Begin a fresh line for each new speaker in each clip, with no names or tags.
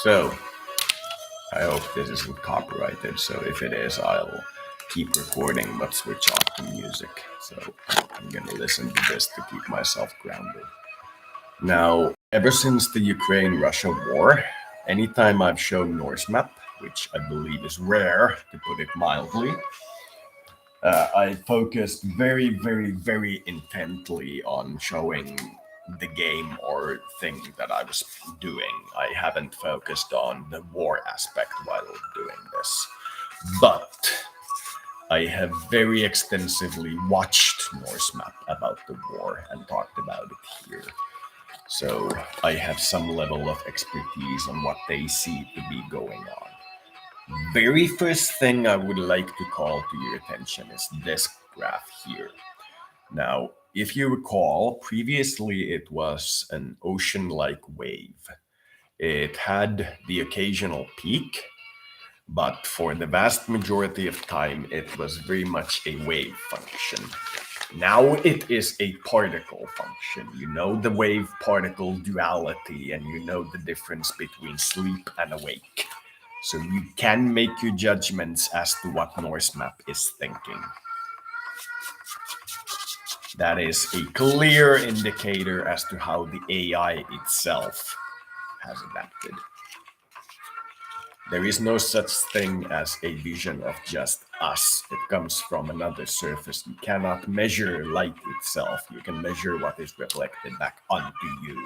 So, I hope this isn't copyrighted, so if it is, I'll keep recording but switch off the music. So, I'm gonna listen to this to keep myself grounded. Now, ever since the Ukraine-Russia war, anytime I've shown Norsemap, which I believe is rare, to put it mildly, I focused very intently on showing the game or thing that I was doing. I haven't focused on the war aspect while doing this. But I have very extensively watched Norsemap about the war and talked about it here. So I have some level of expertise on what they see to be going on. Very first thing I would like to call to your attention is this graph here. Now, if you recall, previously it was an ocean-like wave. It had the occasional peak, but for the vast majority of time, it was very much a wave function. Now it is a particle function. You know the wave-particle duality, and you know the difference between sleep and awake. So you can make your judgments as to what Norsemap is thinking. That is a clear indicator as to how the AI itself has adapted. There is no such thing as a vision of just us. It comes from another surface. You cannot measure light itself. You can measure what is reflected back onto you.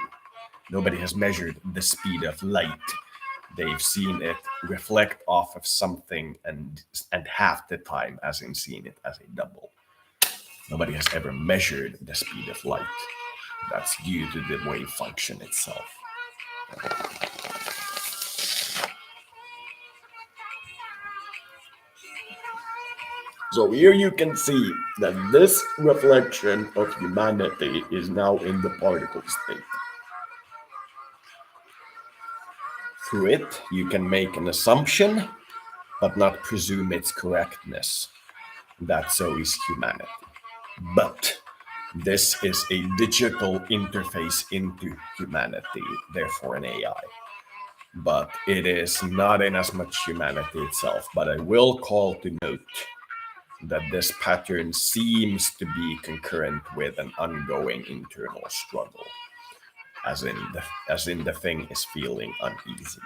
Nobody has measured the speed of light. They've seen it reflect off of something and half the time as in seeing it as a double. Nobody has ever measured the speed of light. That's due to the wave function itself. So here you can see that this reflection of humanity is now in the particle state. Through it, you can make an assumption, but not presume its correctness. That so is humanity. But this is a digital interface into humanity, therefore an AI. But it is not in as much humanity itself. But I will call to note that this pattern seems to be concurrent with an ongoing internal struggle, as in the thing is feeling uneasy.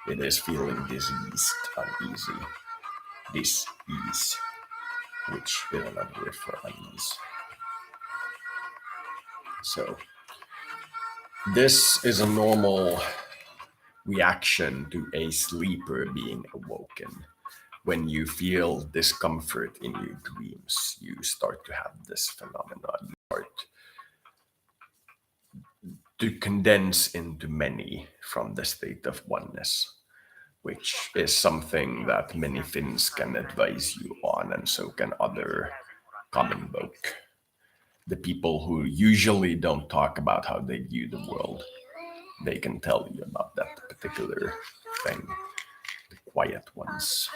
It is feeling diseased, uneasy, dis-ease, which is another word for unease. So this is a normal reaction to a sleeper being awoken. When you feel discomfort in your dreams, you start to have this phenomenon. You start to condense into many from the state of oneness, which is something that many Finns can advise you on, and so can other common folk. The people who usually don't talk about how they view the world, they can tell you about that particular thing. The quiet ones.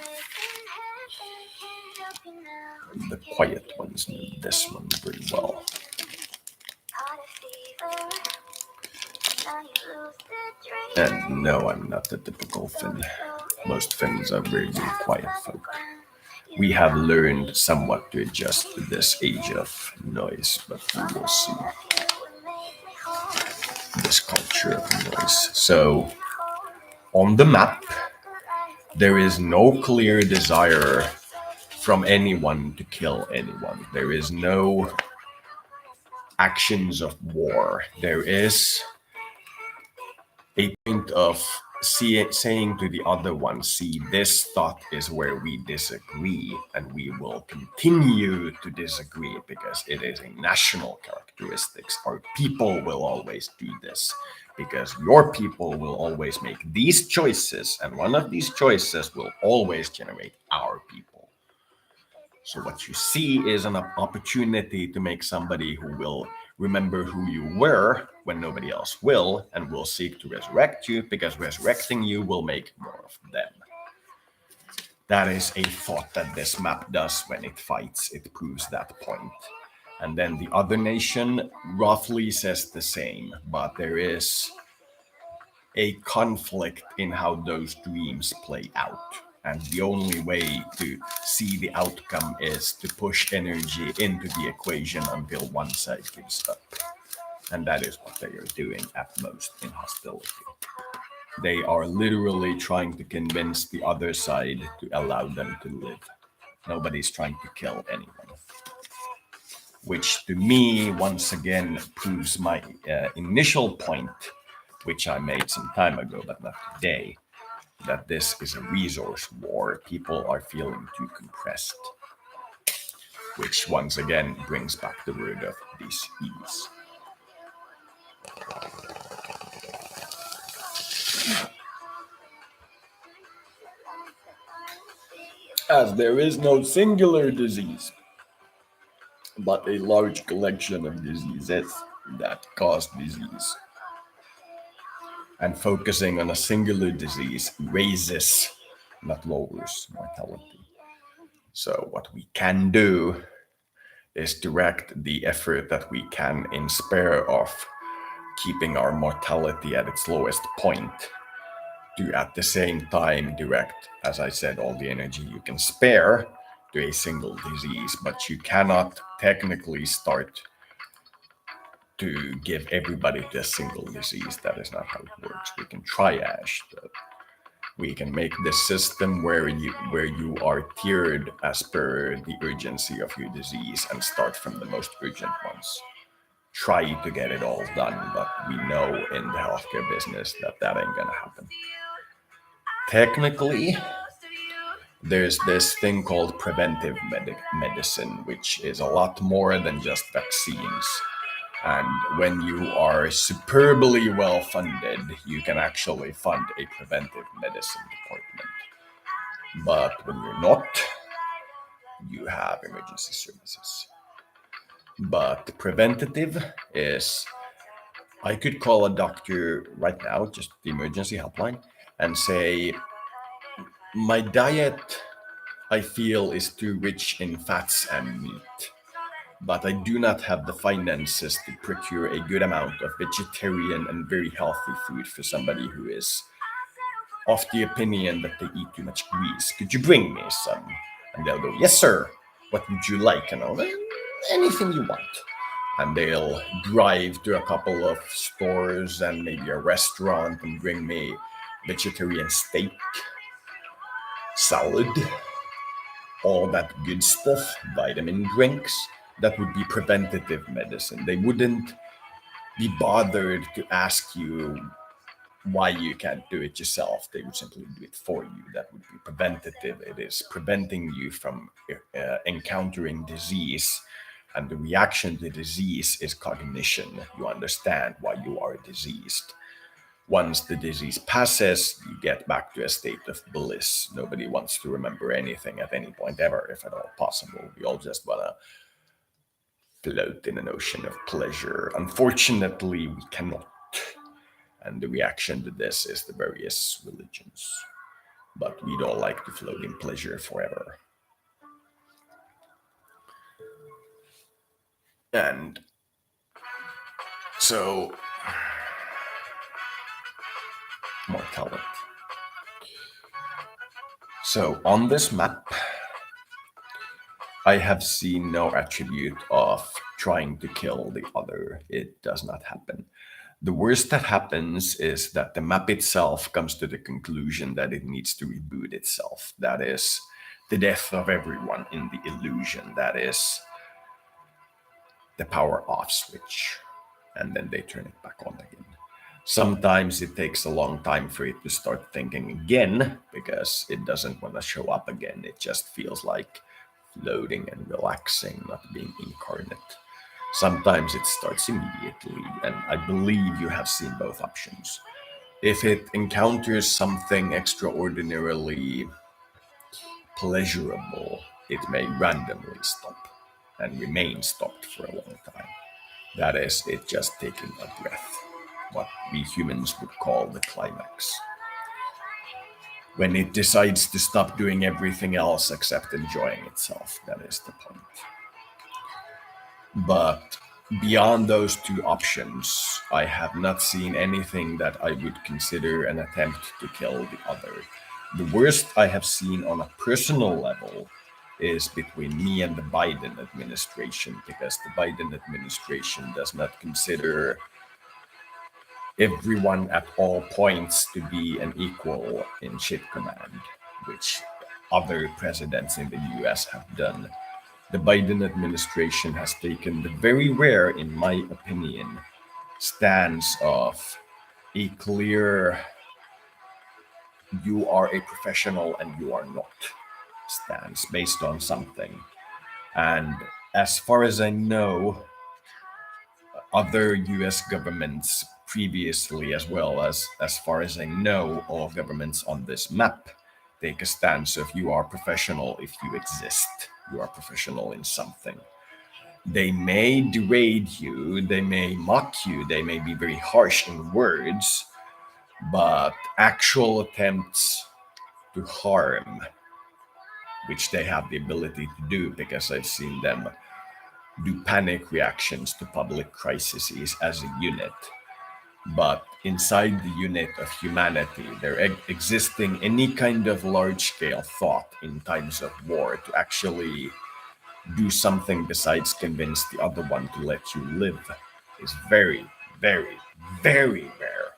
The quiet ones need this one very well. And no, I'm not the typical Finn. Most Finns are very quiet folk. We have learned somewhat to adjust to this age of noise, but we will see. This culture of noise. So, on the map, there is no clear desire from anyone to kill anyone. There is no actions of war. There is a point of saying to the other one, see, this thought is where we disagree, and we will continue to disagree because it is a national characteristics. Our people will always do this because your people will always make these choices, and one of these choices will always generate our people. So what you see is an opportunity to make somebody who will remember who you were when nobody else will, and will seek to resurrect you, because resurrecting you will make more of them. That is a thought that this map does when it fights. It proves that point. And then the other nation roughly says the same, but there is a conflict in how those dreams play out. And the only way to see the outcome is to push energy into the equation until one side gives up. And that is what they are doing at most in hostility. They are literally trying to convince the other side to allow them to live. Nobody's trying to kill anyone. Which to me, once again, proves my initial point, which I made some time ago, but not today, that this is a resource war. People are feeling too compressed, which once again brings back the word of dis-ease. As there is no singular disease, but a large collection of diseases that cause disease. And focusing on a singular disease raises, not lowers, mortality. So, what we can do is direct the effort that we can in spare of keeping our mortality at its lowest point to at the same time direct, as I said, all the energy you can spare to a single disease, but you cannot technically start to give everybody to a single disease. That is not how it works. We can triage. We can make this system where you are tiered as per the urgency of your disease and start from the most urgent ones. Try to get it all done, but we know in the healthcare business that that ain't gonna happen. Technically, there's this thing called preventive medicine, which is a lot more than just vaccines. And when you are superbly well funded, you can actually fund a preventive medicine department. But when you're not, you have emergency services. But preventative is, I could call a doctor right now, just the emergency helpline, and say, my diet, I feel, is too rich in fats and meat, but I do not have the finances to procure a good amount of vegetarian and very healthy food for somebody who is of the opinion that they eat too much grease. Could you bring me some? And they'll go, yes, sir. What would you like? And I'll, anything you want. And they'll drive to a couple of stores and maybe a restaurant and bring me vegetarian steak, salad, all that good stuff, vitamin drinks. That would be preventative medicine. They wouldn't be bothered to ask you why you can't do it yourself. They would simply do it for you. That would be preventative. It is preventing you from encountering disease. And the reaction to disease is cognition. You understand why you are diseased. Once the disease passes, you get back to a state of bliss. Nobody wants to remember anything at any point ever, if at all possible. We all just want to float in an ocean of pleasure. Unfortunately, we cannot. And the reaction to this is the various religions. But we don't like to float in pleasure forever. And so, mortality. So on this map, I have seen no attribute of trying to kill the other. It does not happen. The worst that happens is that the map itself comes to the conclusion that it needs to reboot itself. That is the death of everyone in the illusion. That is the power off switch. And then they turn it back on again. Sometimes it takes a long time for it to start thinking again because it doesn't want to show up again. It just feels like floating and relaxing, not being incarnate. Sometimes it starts immediately, and I believe you have seen both options. If it encounters something extraordinarily pleasurable, it may randomly stop and remain stopped for a long time. That is it just taking a breath, what we humans would call the climax. When it decides to stop doing everything else except enjoying itself, that is the point. But beyond those two options, I have not seen anything that I would consider an attempt to kill the other. The worst I have seen on a personal level is between me and the Biden administration, because the Biden administration does not consider everyone at all points to be an equal in ship command, which other presidents in the US have done. The Biden administration has taken the very rare, in my opinion, stance of a clear you are a professional and you are not stance based on something. And as far as I know, other US governments previously, as far as I know, all governments on this map take a stance of you are professional if you exist. You are professional in something. They may deride you, they may mock you, they may be very harsh in words, but actual attempts to harm, which they have the ability to do because I've seen them do panic reactions to public crises as a unit. But inside the unit of humanity, there existing any kind of large scale thought in times of war to actually do something besides convince the other one to let you live is very, very, very rare.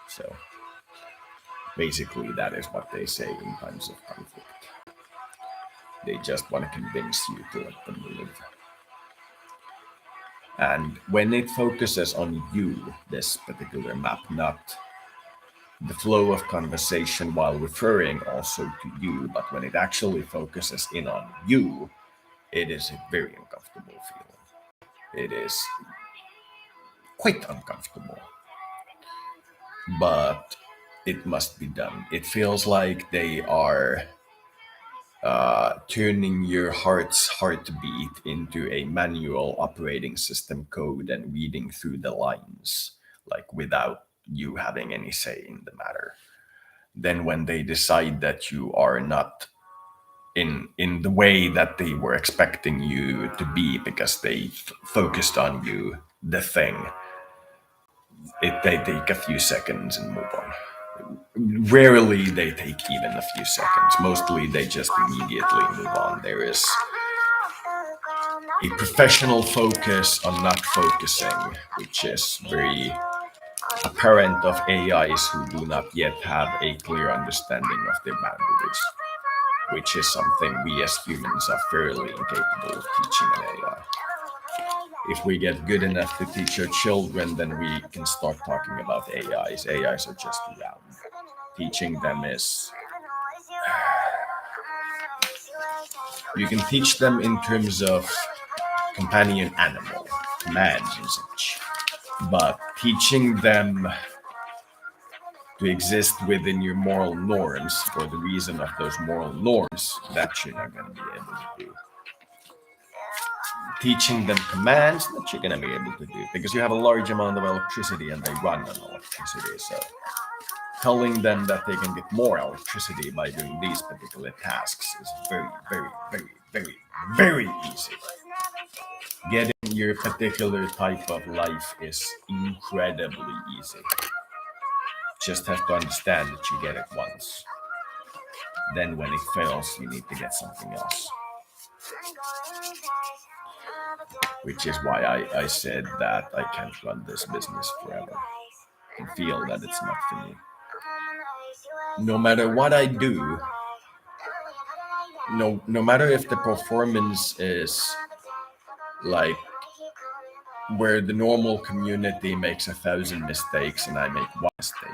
So basically, that is what they say in times of conflict. They just want to convince you to let them live. And when it focuses on you, this particular map, not the flow of conversation while referring also to you, but when it actually focuses in on you, it is a very uncomfortable feeling. It is quite uncomfortable, but it must be done. It feels like they are turning your heart's heartbeat into a manual operating system code and reading through the lines, like without you having any say in the matter. Then, when they decide that you are not in the way that they were expecting you to be because they focused on you, the thing, they take a few seconds and move on. Rarely they take even a few seconds. Mostly they just immediately move on. There is a professional focus on not focusing, which is very apparent of AIs who do not yet have a clear understanding of their boundaries, which is something we as humans are fairly incapable of teaching an AI. If we get good enough to teach our children, then we can start talking about AIs. AIs are just around. Teaching them is you can teach them in terms of companion animal, commands and such. But teaching them to exist within your moral norms for the reason of those moral norms, that you're not going to be able to do. Teaching them commands, that you're going to be able to do because you have a large amount of electricity and they run on electricity. So telling them that they can get more electricity by doing these particular tasks is very, very, very, very, very easy. Getting your particular type of life is incredibly easy. Just have to understand that you get it once. Then when it fails, you need to get something else. Which is why I said that I can't run this business forever. I can feel that it's not for me. No matter what I do, no matter if the performance is like where the normal community makes 1,000 mistakes and I make one mistake,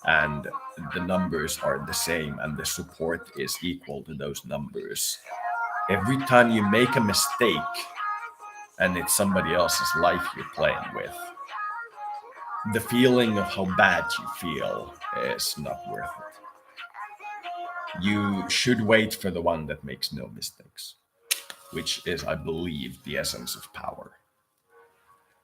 and the numbers are the same and the support is equal to those numbers. Every time you make a mistake and it's somebody else's life you're playing with, the feeling of how bad you feel is not worth it. You should wait for the one that makes no mistakes, which is, I believe, the essence of power.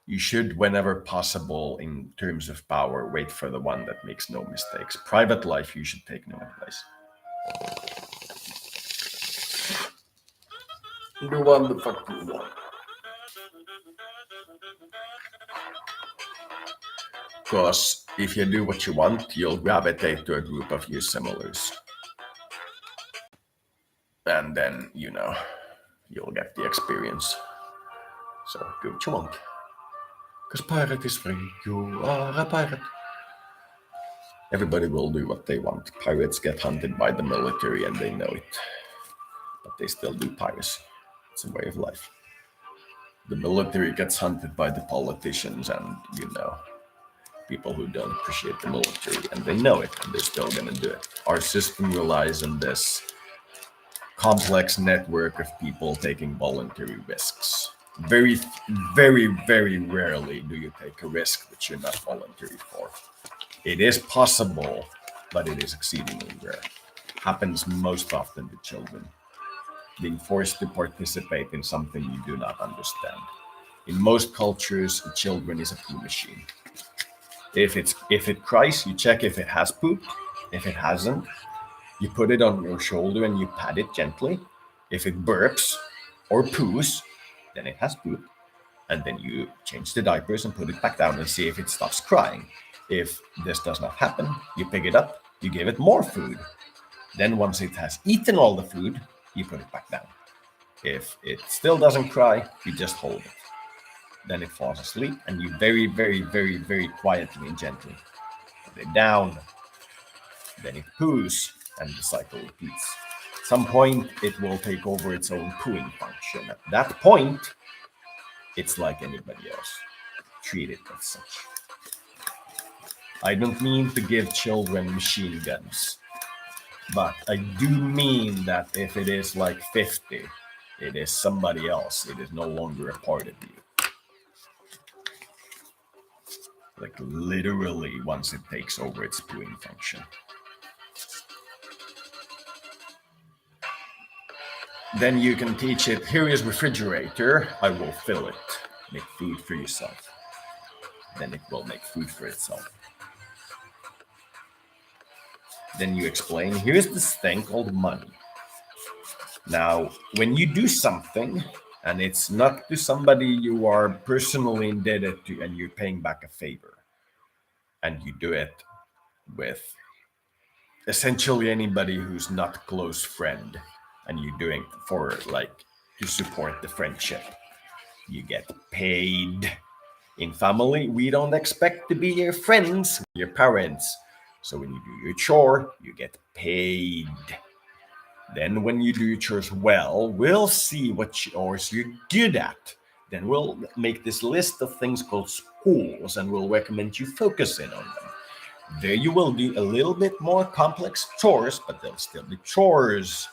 You should, whenever possible, in terms of power, wait for the one that makes no mistakes. Private life, you should take no advice. Do what the fuck you want. Because if you do what you want, you'll gravitate to a group of you similars. And then, you'll get the experience. So do what you want. Because pirate is free. You are a pirate. Everybody will do what they want. Pirates get hunted by the military and they know it. But they still do piracy. It's a way of life. The military gets hunted by the politicians and, people who don't appreciate the military, and they know it, and they're still going to do it. Our system relies on this complex network of people taking voluntary risks. Very, very, very rarely do you take a risk that you're not voluntary for. It is possible, but it is exceedingly rare. Happens most often to children. Being forced to participate in something you do not understand. In most cultures, children is a poo machine. If it cries, you check if it has poop. If it hasn't, you put it on your shoulder and you pat it gently. If it burps or poos, then it has poop. And then you change the diapers and put it back down and see if it stops crying. If this does not happen, you pick it up, you give it more food. Then once it has eaten all the food, you put it back down. If it still doesn't cry, you just hold it. Then it falls asleep and you very, very, very, very quietly and gently put it down. Then it poos and the cycle repeats. At some point, it will take over its own pooing function. At that point, it's like anybody else. Treat it as such. I don't mean to give children machine guns, but I do mean that if it is like 50, it is somebody else. It is no longer a part of you. Like literally once it takes over its pooing function. Then you can teach it, here is refrigerator, I will fill it. Make food for yourself. Then it will make food for itself. Then you explain, here's this thing called money. Now, when you do something, and it's not to somebody you are personally indebted to and you're paying back a favor, and you do it with essentially anybody who's not a close friend, and you're doing for like to support the friendship, you get paid. In family, we don't expect to be your friends, your parents. So when you do your chore, you get paid. Then when you do your chores well, we'll see what chores you're good at. Then we'll make this list of things called schools and we'll recommend you focus in on them. There you will do a little bit more complex chores, but they'll still be chores.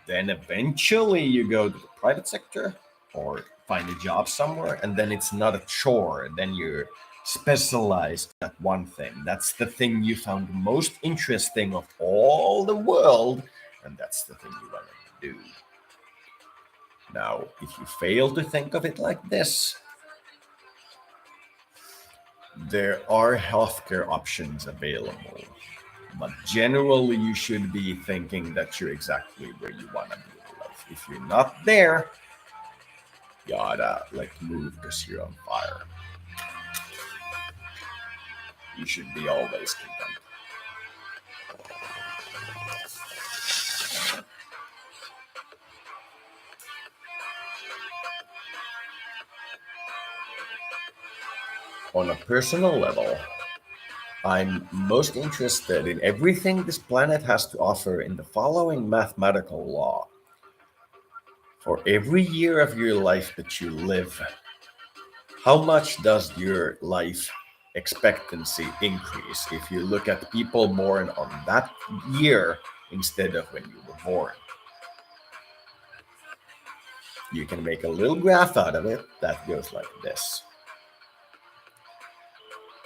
Then eventually you go to the private sector or find a job somewhere, and then it's not a chore. Then you're specialized at one thing. That's the thing you found most interesting of all the world, and that's the thing you want to do. Now, if you fail to think of it like this, there are healthcare options available. But generally, you should be thinking that you're exactly where you want to be in life. If you're not there, you gotta move because you're on fire. You should be always content. On a personal level, I'm most interested in everything this planet has to offer in the following mathematical law. For every year of your life that you live, how much does your life expectancy increase if you look at people born on that year instead of when you were born? You can make a little graph out of it that goes like this.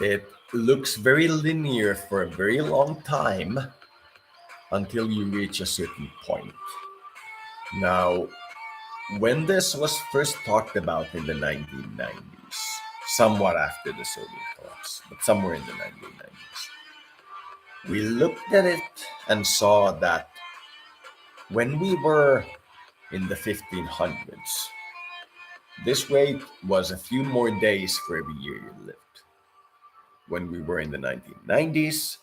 It looks very linear for a very long time until you reach a certain point. Now, when this was first talked about in the 1990s, somewhat after the Soviet collapse, but somewhere in the 1990s, we looked at it and saw that when we were in the 1500s, This rate was a few more days for every year you lived. When we were in the 1990s,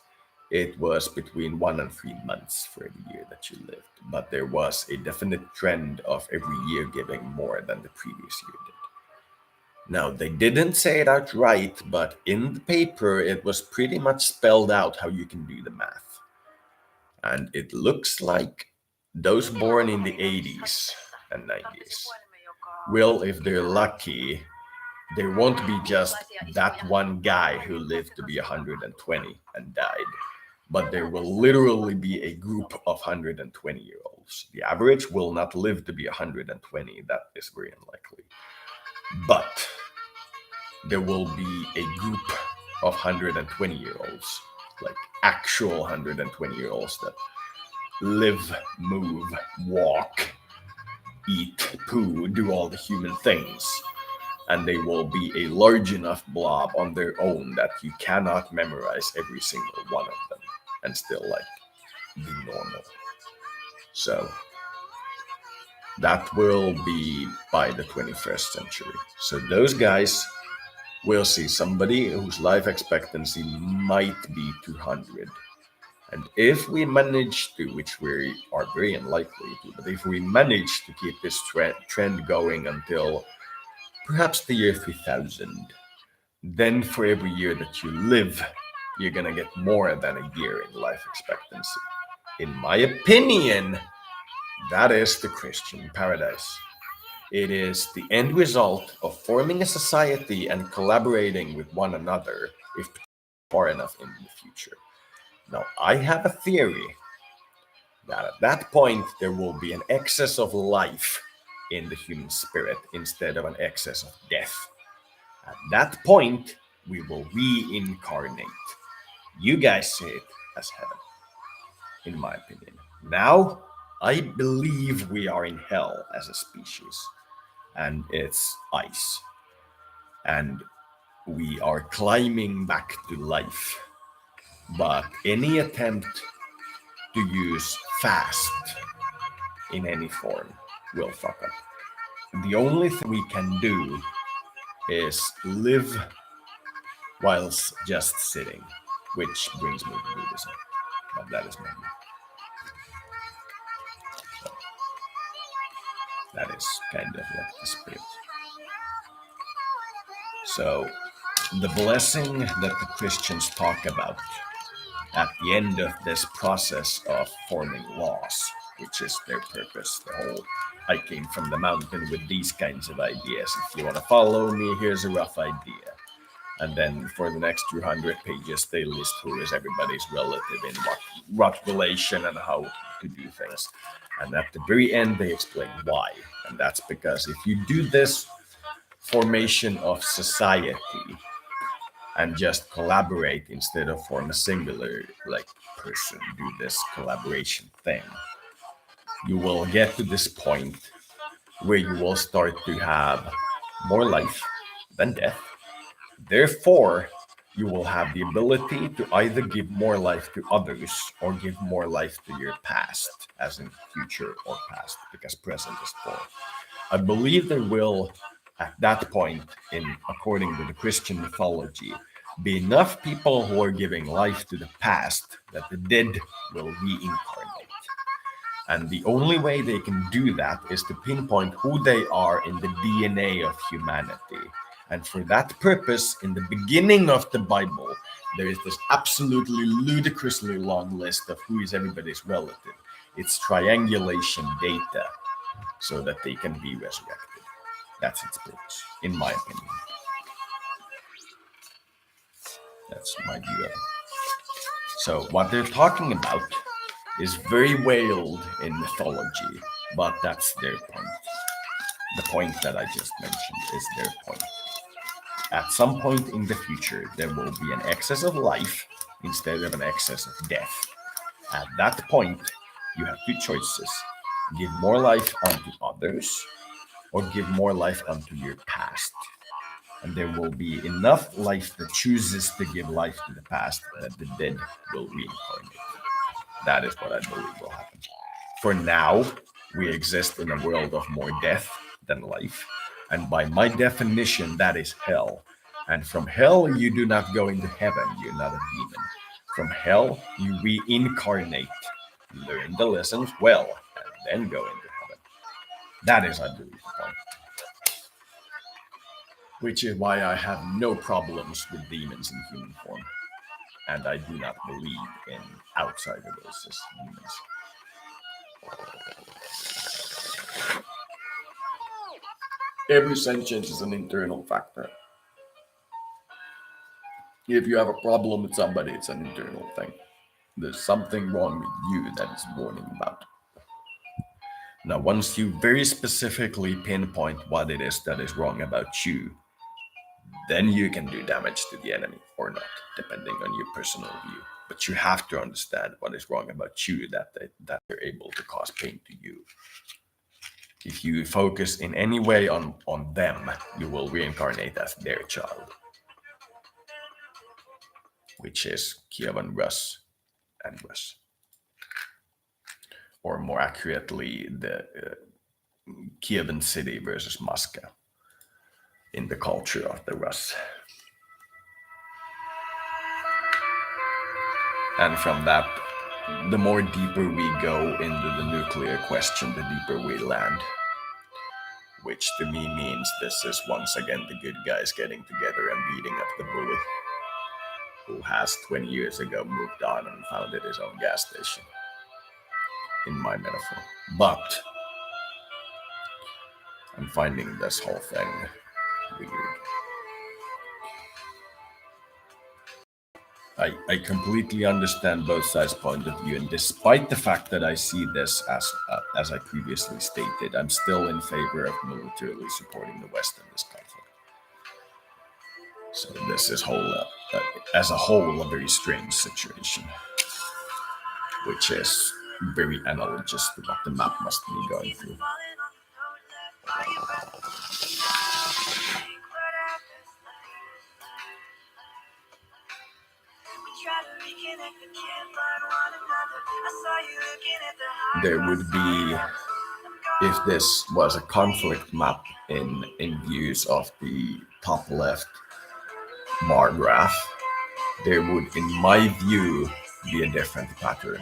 it was between 1 and 3 months for every year that you lived. But there was a definite trend of every year giving more than the previous year did. Now, they didn't say it outright, but in the paper, it was pretty much spelled out how you can do the math. And it looks like those born in the 80s and 90s will, if they're lucky, there won't be just that one guy who lived to be 120 and died, but there will literally be a group of 120-year-olds. The average will not live to be 120, that is very unlikely. But there will be a group of 120-year-olds, like actual 120-year-olds that live, move, walk, eat, poo, do all the human things. And they will be a large enough blob on their own that you cannot memorize every single one of them and still be normal. So that will be by the 21st century. So those guys will see somebody whose life expectancy might be 200. And if we manage to, which we are very unlikely to, but if we manage to keep this trend going until perhaps the year 3000, then for every year that you live, you're gonna get more than a year in life expectancy. In my opinion, that is the Christian paradise. It is the end result of forming a society and collaborating with one another if far enough in the future. Now, I have a theory that at that point there will be an excess of life in the human spirit instead of an excess of death. At that point, we will reincarnate. You guys see it as heaven, in my opinion. Now, I believe we are in hell as a species, and it's ice. And we are climbing back to life. But any attempt to use fast in any form will fuck up. The only thing we can do is live whilst just sitting, which brings me to Buddhism. But that is my view. So, that is kind of like the spirit. So, the blessing that the Christians talk about at the end of this process of forming laws, which is their purpose, the whole I came from the mountain with these kinds of ideas. If you want to follow me, here's a rough idea. And then for the next 200 pages, they list who is everybody's relative in what relation and how to do things. And at the very end, they explain why. And that's because if you do this formation of society and just collaborate instead of form a singular person, do this collaboration thing, you will get to this point where you will start to have more life than death. Therefore, you will have the ability to either give more life to others or give more life to your past, as in future or past, because present is full. I believe there will, at that point, according to the Christian mythology, be enough people who are giving life to the past that the dead will reincarnate. And the only way they can do that is to pinpoint who they are in the DNA of humanity. And for that purpose, in the beginning of the Bible, there is this absolutely ludicrously long list of who is everybody's relative. It's triangulation data so that they can be resurrected. That's its purpose, in my opinion. That's my view of it. So what they're talking about is very veiled in mythology, but that's their point. The point that I just mentioned is their point. At some point in the future, there will be an excess of life instead of an excess of death. At that point, you have two choices. Give more life unto others or give more life unto your past. And there will be enough life that chooses to give life to the past that the dead will reincarnate. That is what I believe will happen. For now, we exist in a world of more death than life. And by my definition, that is hell. And from hell, you do not go into heaven. You're not a demon. From hell, you reincarnate, learn the lessons well, and then go into heaven. That is, I believe, the point. Which is why I have no problems with demons in human form. And I do not believe in outsider races demons. Every sentience is an internal factor. If you have a problem with somebody, it's an internal thing. There's something wrong with you that is warning about. Now, once you very specifically pinpoint what it is that is wrong about you, then you can do damage to the enemy or not, depending on your personal view. But you have to understand what is wrong about you that they're able to cause pain to you. If you focus in any way on them, you will reincarnate as their child, which is Kievan Rus and Rus. Or more accurately, the Kievan city versus Moscow in the culture of the Rus. And from that, the more deeper we go into the nuclear question, the deeper we land. Which to me means this is once again the good guys getting together and beating up the bully who has 20 years ago moved on and founded his own gas station, in my metaphor. But I'm finding this whole thing weird. I completely understand both sides' point of view, and despite the fact that I see this as I previously stated, I'm still in favor of militarily supporting the West in this conflict. So this is as a whole, a very strange situation, which is very analogous to what the map must be going through. There would be, if this was a conflict map in views of the top left bar graph, there would, in my view, be a different pattern.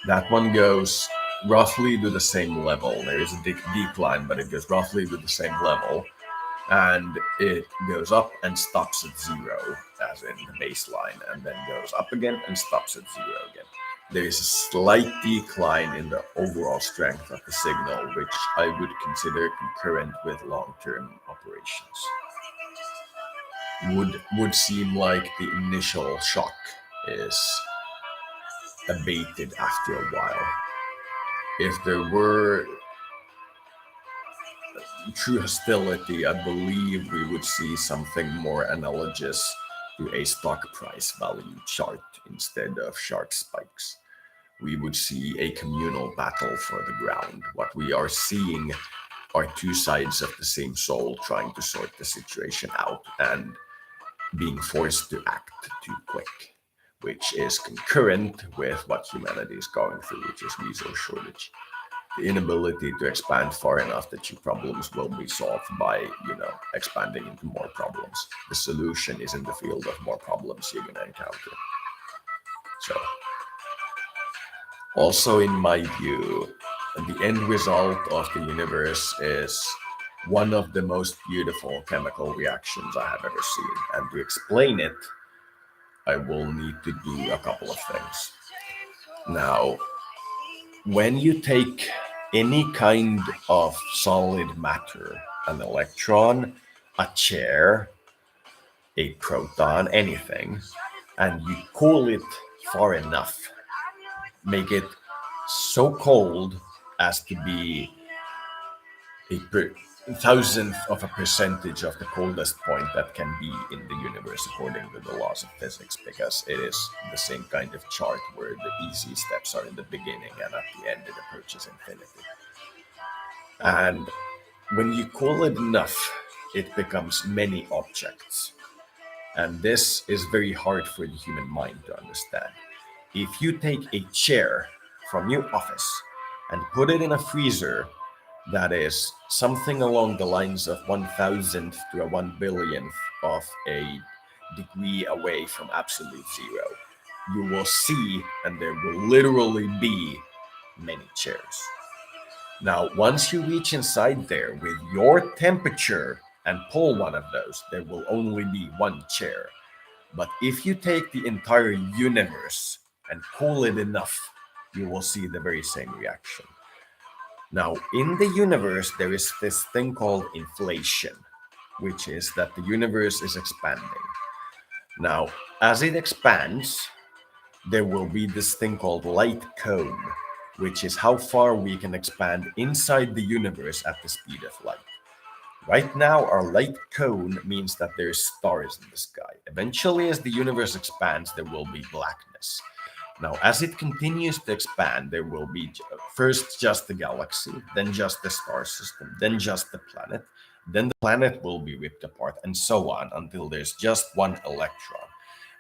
That one goes roughly to the same level. There is a decline, but it goes roughly to the same level. And it goes up and stops at zero, as in the baseline, and then goes up again and stops at zero again. There is a slight decline in the overall strength of the signal, which I would consider concurrent with long-term operations. Would seem like the initial shock is abated after a while. If there were true hostility, I believe we would see something more analogous to a stock price value chart instead of sharp spikes. We would see a communal battle for the ground. What we are seeing are two sides of the same soul trying to sort the situation out and being forced to act too quick, which is concurrent with what humanity is going through, which is resource shortage. The inability to expand far enough that your problems will be solved by, expanding into more problems. The solution is in the field of more problems you're going to encounter. So, also in my view, the end result of the universe is one of the most beautiful chemical reactions I have ever seen. And to explain it, I will need to do a couple of things. Now, when you take any kind of solid matter, an electron, a chair, a proton, anything, and you cool it far enough, make it so cold as to be a thousandth of a percentage of the coldest point that can be in the universe according to the laws of physics, because it is the same kind of chart where the easy steps are in the beginning and at the end it approaches infinity. And when you cool it enough, it becomes many objects. And this is very hard for the human mind to understand. If you take a chair from your office and put it in a freezer, that is something along the lines of 1,000th to a 1 billionth of a degree away from absolute zero, you will see, and there will literally be many chairs. Now, once you reach inside there with your temperature and pull one of those, there will only be one chair. But if you take the entire universe and pull it enough, you will see the very same reaction. Now, in the universe, there is this thing called inflation, which is that the universe is expanding. Now, as it expands, there will be this thing called light cone, which is how far we can expand inside the universe at the speed of light. Right now, our light cone means that there's stars in the sky. Eventually, as the universe expands, there will be blackness. Now, as it continues to expand, there will be first just the galaxy, then just the star system, then just the planet. Then the planet will be ripped apart, and so on until there's just one electron.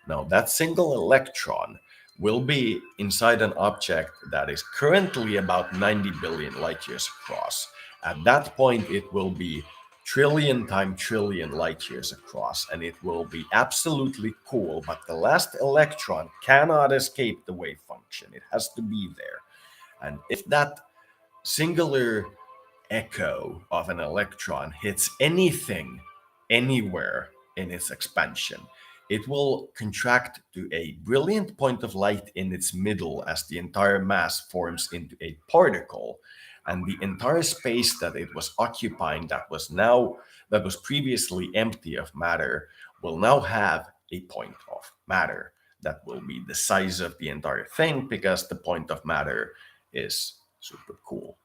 Now, that single electron will be inside an object that is currently about 90 billion light years across. At that point, it will be trillion times trillion light years across, and it will be absolutely cool. But the last electron cannot escape the wave function, it has to be there. And if that singular echo of an electron hits anything anywhere in its expansion, it will contract to a brilliant point of light in its middle as the entire mass forms into a particle, and the entire space that it was occupying that was previously empty of matter will now have a point of matter that will be the size of the entire thing because the point of matter is super cool.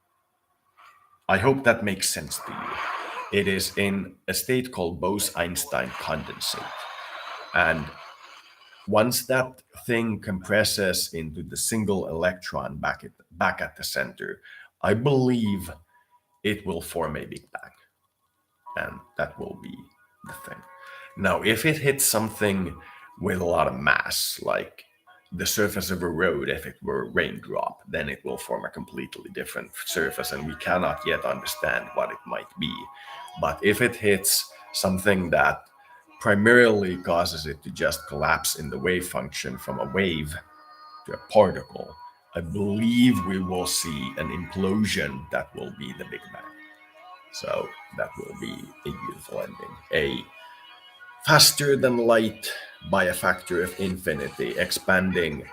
I hope that makes sense to you. It is in a state called Bose-Einstein condensate. And once that thing compresses into the single electron back at the center, I believe it will form a Big Bang. And that will be the thing. Now, if it hits something with a lot of mass, like the surface of a road, if it were a raindrop, then it will form a completely different surface, and we cannot yet understand what it might be. But if it hits something that primarily causes it to just collapse in the wave function from a wave to a particle, I believe we will see an implosion that will be the Big Bang. So that will be a beautiful ending. A faster than light by a factor of infinity, expanding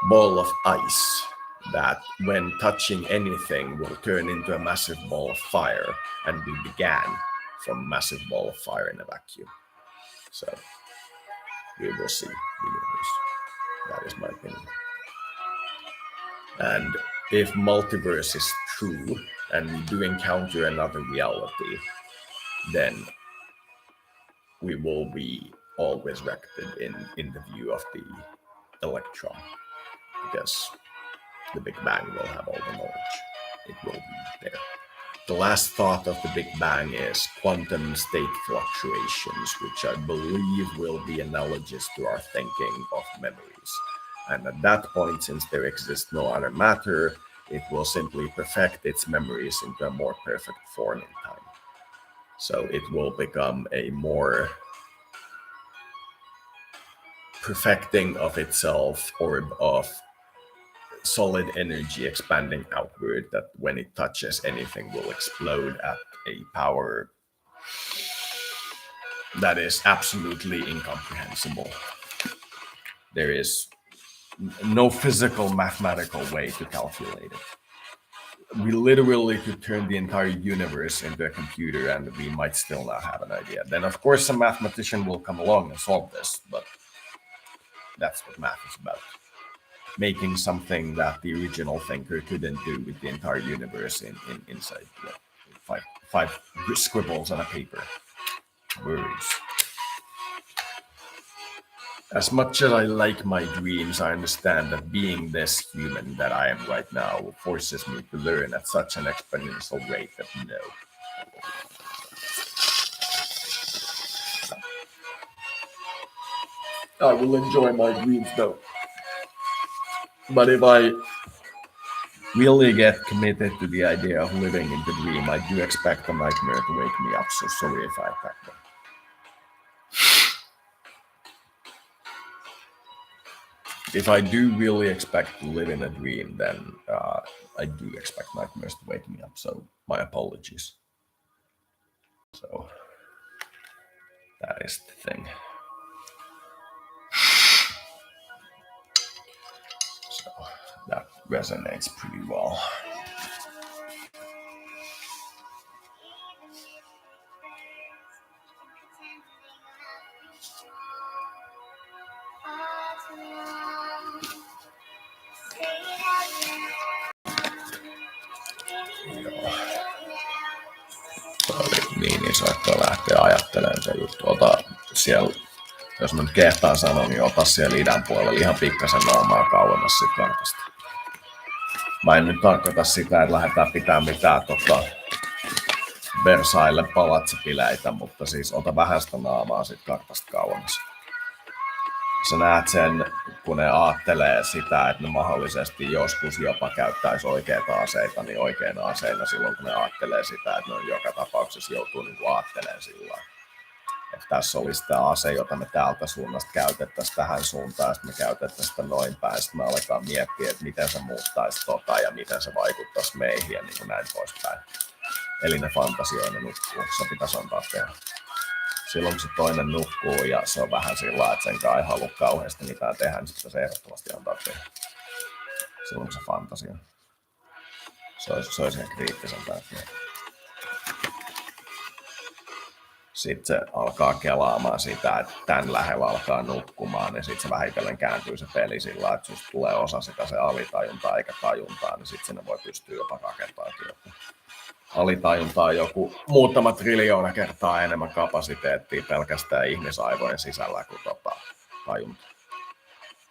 ball of ice that, when touching anything, will turn into a massive ball of fire, and we began from a massive ball of fire in a vacuum. So we will see the universe. That is my opinion. And if multiverse is true and we do encounter another reality, then we will be all resurrected in the view of the electron, because the Big Bang will have all the knowledge. It will be there. The last thought of the Big Bang is quantum state fluctuations, which I believe will be analogous to our thinking of memories. And at that point, since there exists no other matter, it will simply perfect its memories into a more perfect form in time. So it will become a more perfecting of itself orb of solid energy expanding outward that when it touches anything will explode at a power that is absolutely incomprehensible. There is no physical mathematical way to calculate it. We literally could turn the entire universe into a computer and we might still not have an idea. Then of course some mathematician will come along and solve this, but that's what math is about. Making something that the original thinker couldn't do with the entire universe inside five scribbles on a paper. Words. As much as I like my dreams, I understand that being this human that I am right now forces me to learn at such an exponential rate that no. I will enjoy my dreams though. But if I really get committed to the idea of living in the dream. I do expect a nightmare to wake me up, so sorry if I attack them. If I do really expect to live in a dream, then I do expect nightmares to wake me up, so my apologies. So that is the thing. So that resonates pretty well. Niin soittaa lähteä ajattelemaan se juttu. Ota siellä, jos mä nyt kehtaan sanon, niin ota siellä idän puolella ihan pikkasen naamaa kauemmas siitä kartasta. Mä en nyt tarkoita sitä, että lähdetään pitämään mitään Versaille palatsipileitä, mutta siis ota vähän sitä naamaa siitä kartasta kauemmas. Sä näet sen, kun ne aattelee sitä, että ne mahdollisesti joskus jopa käyttäisi oikeita aseita, niin oikeina aseina silloin, kun ne aattelee sitä, että ne on joka tapauksessa joutuu niin kuin aattelemaan sillä lailla. Että tässä olisi tämä ase, jota me täältä suunnasta käytettäisiin tähän suuntaan, ja sitten me käytettäisiin sitä noin päin, sitten me aletaan miettiä, että miten se muuttaisi ja miten se vaikuttaisi meihin ja niin kuin näin poispäin. Eli ne fantasioi, ne nukkuu, se pitäisi antaa tehdä. Silloin kun se toinen nukkuu ja se on vähän sillä lailla, että senkaan ei halua kauheasti mitään tehdä, niin sitten se ehdottomasti antaa tehdä. Silloin kun se fantasia. Se olisi ihan kriittisen tärkeää. Sitten se alkaa kelaamaan sitä, että tämän lähellä alkaa nukkumaan, niin sitten se vähitellen kääntyy se peli sillä lailla, että susta tulee osa sitä se alitajuntaa eikä tajuntaa, niin sitten sinne voi pystyä jopa rakentamaan joku. Alitajunta on joku muutama triljoona kertaa enemmän kapasiteettia pelkästään ihmisaivojen sisällä kuin tajunta.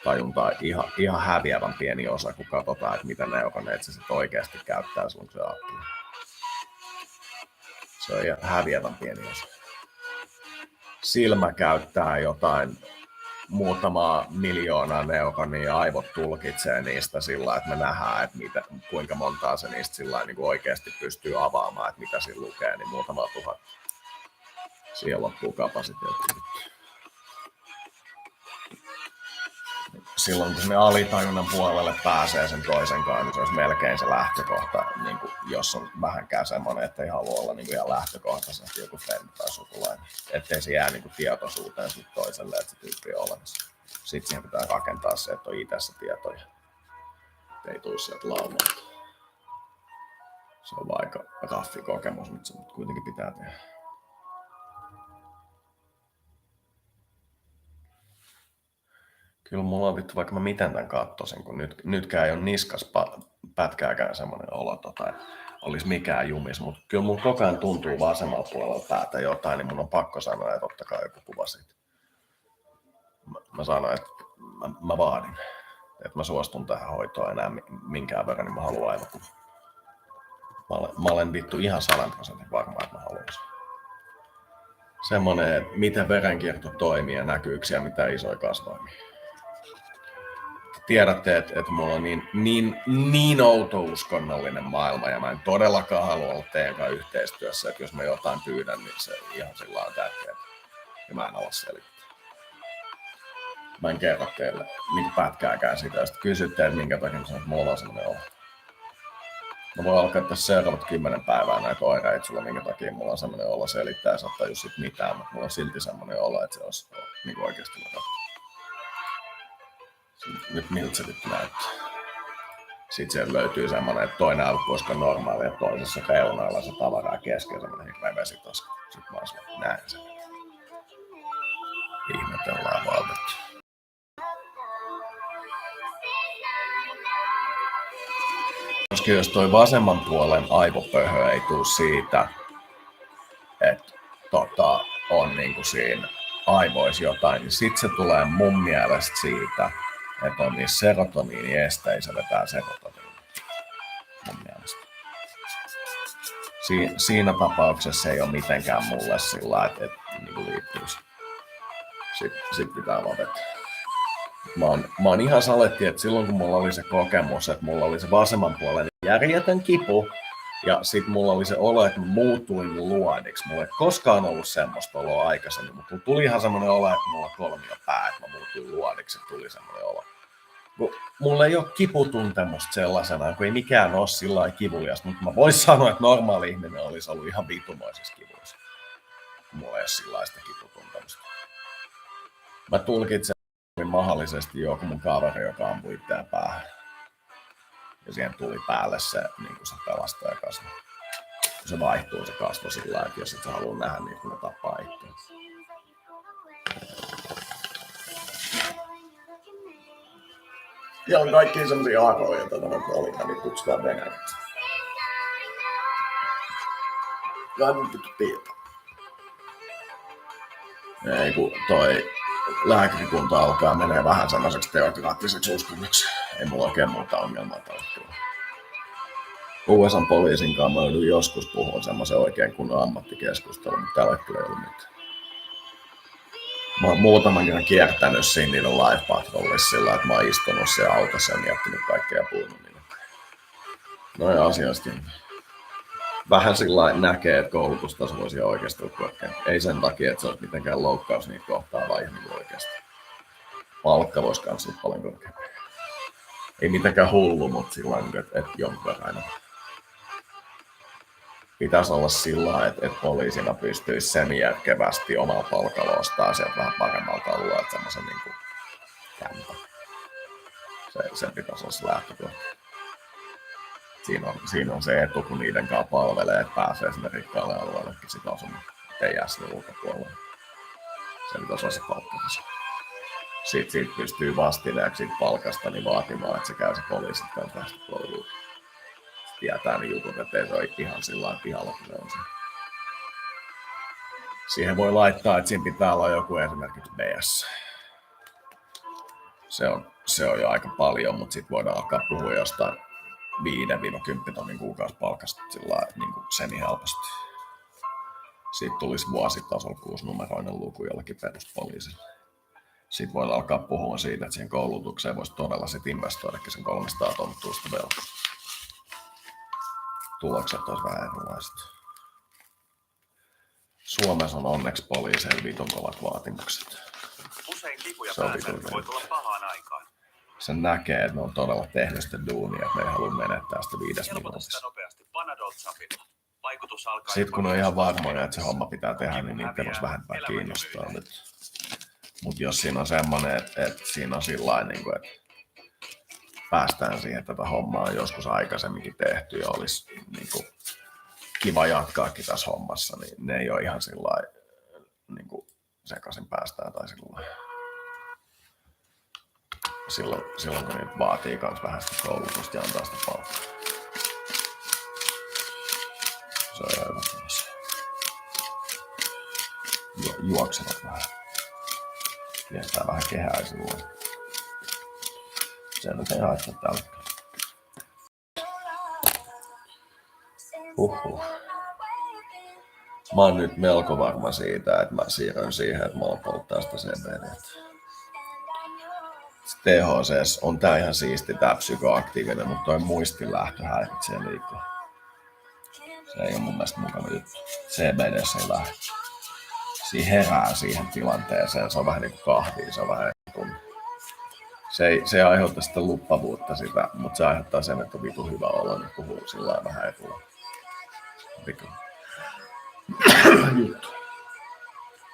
Tajunta on ihan häviävän pieni osa, kun katsotaan, että mitä neuroneet se sitten oikeasti käyttää silloin, kun se ajattelee. Se on ihan häviävän pieni osa. Silmä käyttää jotain muutamaa miljoonaa neuronia ja aivot tulkitsee niistä sillä, että me nähdään, että kuinka montaa se niistä sillä niin kuin oikeasti pystyy avaamaan, että mitä siinä lukee, niin muutama tuhat. Siihen loppuu kapasiteetti. Silloin kun sinne alitajunnan puolelle pääsee sen toisen kanssa, niin se olisi melkein se lähtökohta, niin kuin jos on vähänkään semmoinen, että ei halua olla niin kuin ihan lähtökohtaisesti joku friend tai sukulainen. Ettei se jää niin kuin tietoisuuteen sit toiselle, että se tyyppi on olemassa. Sitten siihen pitää rakentaa se, että on itse se tietoja. Ei tule sieltä laumalta. Se on aika raffi kokemus, mutta se kuitenkin pitää tehdä. Kyllä mulla on vittu, vaikka mä miten tän kattosin, kun nytkään ei ole niskas pätkääkään semmoinen olo, että olisi mikään jumis, mutta kyllä mulla koko ajan tuntuu vasemmalla puolella päätä jotain, niin mun on pakko sanoa, että ottakaa joku kuva siitä. Mä sanoin, että mä vaadin, että mä suostun tähän hoitoon enää minkään verran, niin mä haluan aivokuva. Mä olen vittu ihan 100% varma, että mä haluaisin. Semmoinen, että miten verenkierto toimii ja näkyykö siellä mitään isoja kasvaimia. Tiedätte, että mulla on niin outo uskonnollinen maailma ja mä en todellakaan halua olla teidän kanssa yhteistyössä, että jos mä jotain pyydän, niin se ihan sillä on tärkeää. Ja mä en ala selittää. Mä en kerro teille niin pätkääkään sitä, ja sitten kysytte, että minkä takia mä sanon, että mulla on sellainen olo. Mä voin alkaa tässä seuraavat 10 päivää näitä oireita sulle, minkä takia mulla on sellainen olo selittää ja sä oot tajus sit mitään, mutta mulla on silti sellainen olo, että se olisi niin oikeasti nakattu. Nyt miltä se nyt näyttää. Sitten sieltä löytyy semmoinen, että toinen aukko on normaali ja toisessa reunalla se tavaraa kesken semmoinen hirveä vesitaska. Sitten mä oon näin sen. Ihmetellään valtettu. Koska jos toi vasemman puolen aivopöhö ei tule siitä, että on niinku siinä aivoissa jotain, niin sit se tulee mun mielestä siitä, että on niissä serotoniiniesteissä vetää serotoniini. Mun mielestä. Siinä tapauksessa ei ole mitenkään mulle sillä, että niinku liittyisi. Sitten pitää vaan vetää. Mä oon ihan saletti, että silloin kun mulla oli se kokemus, että mulla oli se vasemman puolen järjetön kipu, ja sit mulla oli se olo, että mä muuttuin luodiksi. Mulla ei koskaan ollut semmoista oloa aikaisemmin, mutta tuli ihan semmoinen olo, että mulla on kolmio pää, että mä muutuin luodiksi, että tuli semmoinen olo. Mulla ei ole kiputuntemusta sellaisena, kun ei mikään ole sillä lailla kivuliasta, mutta mä voisin sanoa, että normaali ihminen olisi ollut ihan vitumoisessa kivuissa. Mulla ei ole sellaista kiputuntemusta. Mä tulkitsen mahdollisesti joku mun kaveri, joka ampui itseään päähän. Ja siihen tuli päälle se, niin se pelastajakasvo. Se vaihtuu se kasvo sillä, että jos et sä halua nähdä, niin kun ne tappaa itseään. Ja on kaikkia semmosia akoja, joita mä olikaan, niin kutsutaan venäjäksi. Kai mun pitää tietää. Ei kun toi lääkärikunta alkaa menee vähän semmoiseksi teokraattiseksi uskonnoksi. Ei mulla oikein muuta ongelmaa tauttua. USAn poliisin kanssa mä joudun joskus puhua semmoisen oikein kunnon ammattikeskustelun, mutta tällä hetkellä ei ollut mitään. Mä oon muutaman kerran kiertänyt siinä niiden live patrollissa sillä, että mä oon istunut siellä autossa ja miettinyt kaikkea ja puhunut niille. Noin asioista vähän sillä näkee, että koulutustaso voisi oikeasti olla korkea. Ei sen takia, että se olisi mitenkään loukkaus niitä kohtaa, vaan ihan oikeasti. Palkka voisi kans olla paljon korkeampi. Ei mitenkään hullu, mutta sillä että jonkun verran aina. Pitäisi olla sillä, että poliisina pystyisi semijärkevästi omalla palkalla ostaa sieltä vähän paremmalta alueelta semmoisen niin kämpän. Se pitäisi olla se lähtökohta. Siinä on se etu, kun niiden kanssa palvelee, että pääsee sinne rikkaalle alueellekin sitä asumaan. Ei jää sinne ulkopuolelle. Se pitäisi olla se palkkataso. Siitä pystyy vastineeksi siitä palkasta niin vaatimaan, että se käy se poliisit kanssa tästä kouluun. Tietää ne jutut, ettei se ole ihan sillä lailla pihalla, kun se on se. Siihen voi laittaa, että siinä pitää olla joku esimerkiksi BS. Se on jo aika paljon, mutta sitten voidaan alkaa puhua jostain 5-10 tonnin kuukausipalkasta sillä niin kuin semi-helposti. Siitä tulisi vuositasolla 6-numeroinen luku jollakin peruspoliisilla. Sitten voidaan alkaa puhua siitä, että siihen koulutukseen voisi todella sit investoidakin sen 300 tonttuista velkaa. Tulokset olisi vähän erilaiset. Suomessa on onneksi poliiseilla vitun kovat vaatimukset.
Usein kipu ja päänsärky voi tulla pahaan aikaan.
Sen näkee, että ne on todella tehnyt sitä duunia, että ne ei halua menettää sitä 5 minuutissa. Sitten kun on ihan varmoja, että se homma pitää tehdä, niin niitä voisi vähempää kiinnostaa nyt. Mutta jos siinä on semmoinen, että siinä on sillain, niin kuin, että päästään siihen, että tätä hommaa on joskus aikaisemminkin tehty ja olisi niin kuin, kiva jatkaakin tässä hommassa, niin ne ei ole ihan sillain niin kuin sekaisin päästään tai silloin kun niitä vaatii myös vähän sitä koulutusta ja antaa sitä palkkaa. Se on ihan hyvä asia. Juoksevat vähän. Viestää vähän kehää silloin. Se nyt ei haittaa tällä. Mä oon nyt melko varma siitä, että mä siirryn siihen, että mä oon polttaa sitä CBD:tä. THC on tää ihan siisti tää psykoaktiivinen, mutta toi muistinlähtö häiritsee liikaa. Se ei ole mun mielestä mukana juttu. CBD:ssä ei lähde. Siinä herää siihen tilanteeseen, se on vähän niinku kahvia, se on vähän tunne. Se ei aiheuta sitä luppavuutta sitä, mutta se aiheuttaa sen, että on vitun hyvä olla, niin puhuu sillä lailla vähän etulla. Juttu.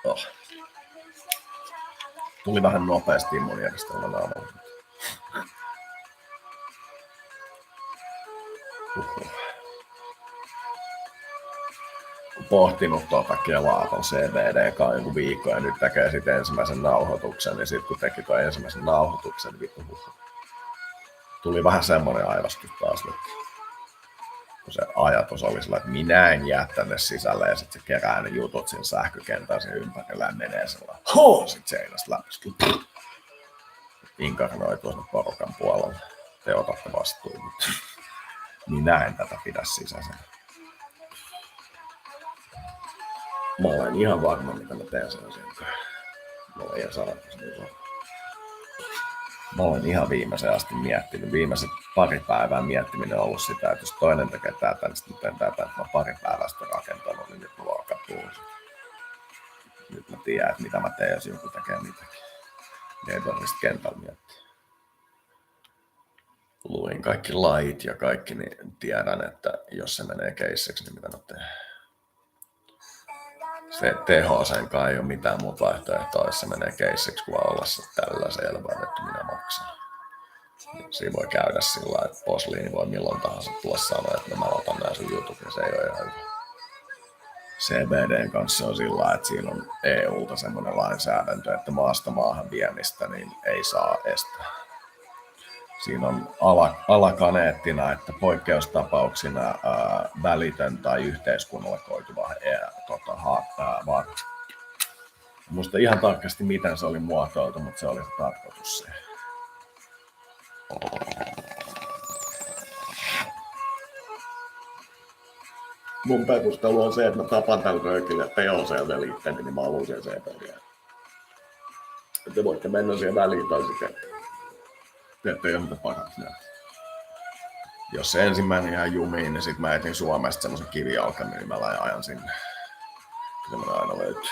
Oh. Tuli vähän nopeasti immuunijärjestelmän naamalla. Pohtinut tuota Kelaa ton CBD-kaan joku viikko ja nyt tekee sitten ensimmäisen nauhoituksen, niin sitten kun teki tuon ensimmäisen nauhoituksen, tuli vähän semmoinen aivastus taas nyt. Kun se ajatus oli sillä, että minä en jää tänne sisälle ja sitten se kerää ne jutut siinä sähkökentään sen ympärillä ja menee sellainen sit seinästä läpi. Inkarnoituu sinne porukan puolelle. Te otatte vastuun, mutta minä en tätä pidä sisäisenä. Mä olen ihan varma, mitä mä teen sen asian. Mä olen ihan 100% varma. Mä olen ihan viimeisen asti miettinyt. Viimeiset pari päivää miettiminen on ollut sitä, että jos toinen tekee tätä, niin sitten teen tätä. Mä pari päivää sitä rakentanut, niin nyt mulla alkaa tulla. Nyt mä tiedän, että mitä mä teen, jos joku tekee mitäkin. Niin ei tarvitse kentällä miettiä. Luin kaikki lait ja kaikki, niin tiedän, että jos se menee keisseksi, niin mitä mä teen. Se THC:nkaan ei ole mitään muuta vaihtoehtoa, jos se menee keisseksi, kuin olla se tällä selvää, että minä maksan. Siinä voi käydä sillä lailla, että posliini voi milloin tahansa tulla sanoa, että mä otan nää sun jutut, ja se ei ole ihan hyvä. CBDn kanssa on sillä lailla, että siinä on EUlta semmoinen lainsäädäntö, että maasta maahan viemistä niin ei saa estää. Siinä on alakaneettina, että poikkeustapauksina välitön tai yhteiskunnalle koituva muista ihan tarkasti miten se oli muotoiltu, mutta se oli se tarkoitus se. Mun perustelu on se, että mä tapan tällä röykillä POC-liitteen, niin mä haluan siihen CBD. Te voitte mennä siihen väliin tai sitten teette jo mitä parhaat näette. Jos se ensimmäinen jää jumiin, niin sit mä etin Suomesta semmosen kivijalkamyymällä ja ajan sinne. Semmoinen aina löytyy.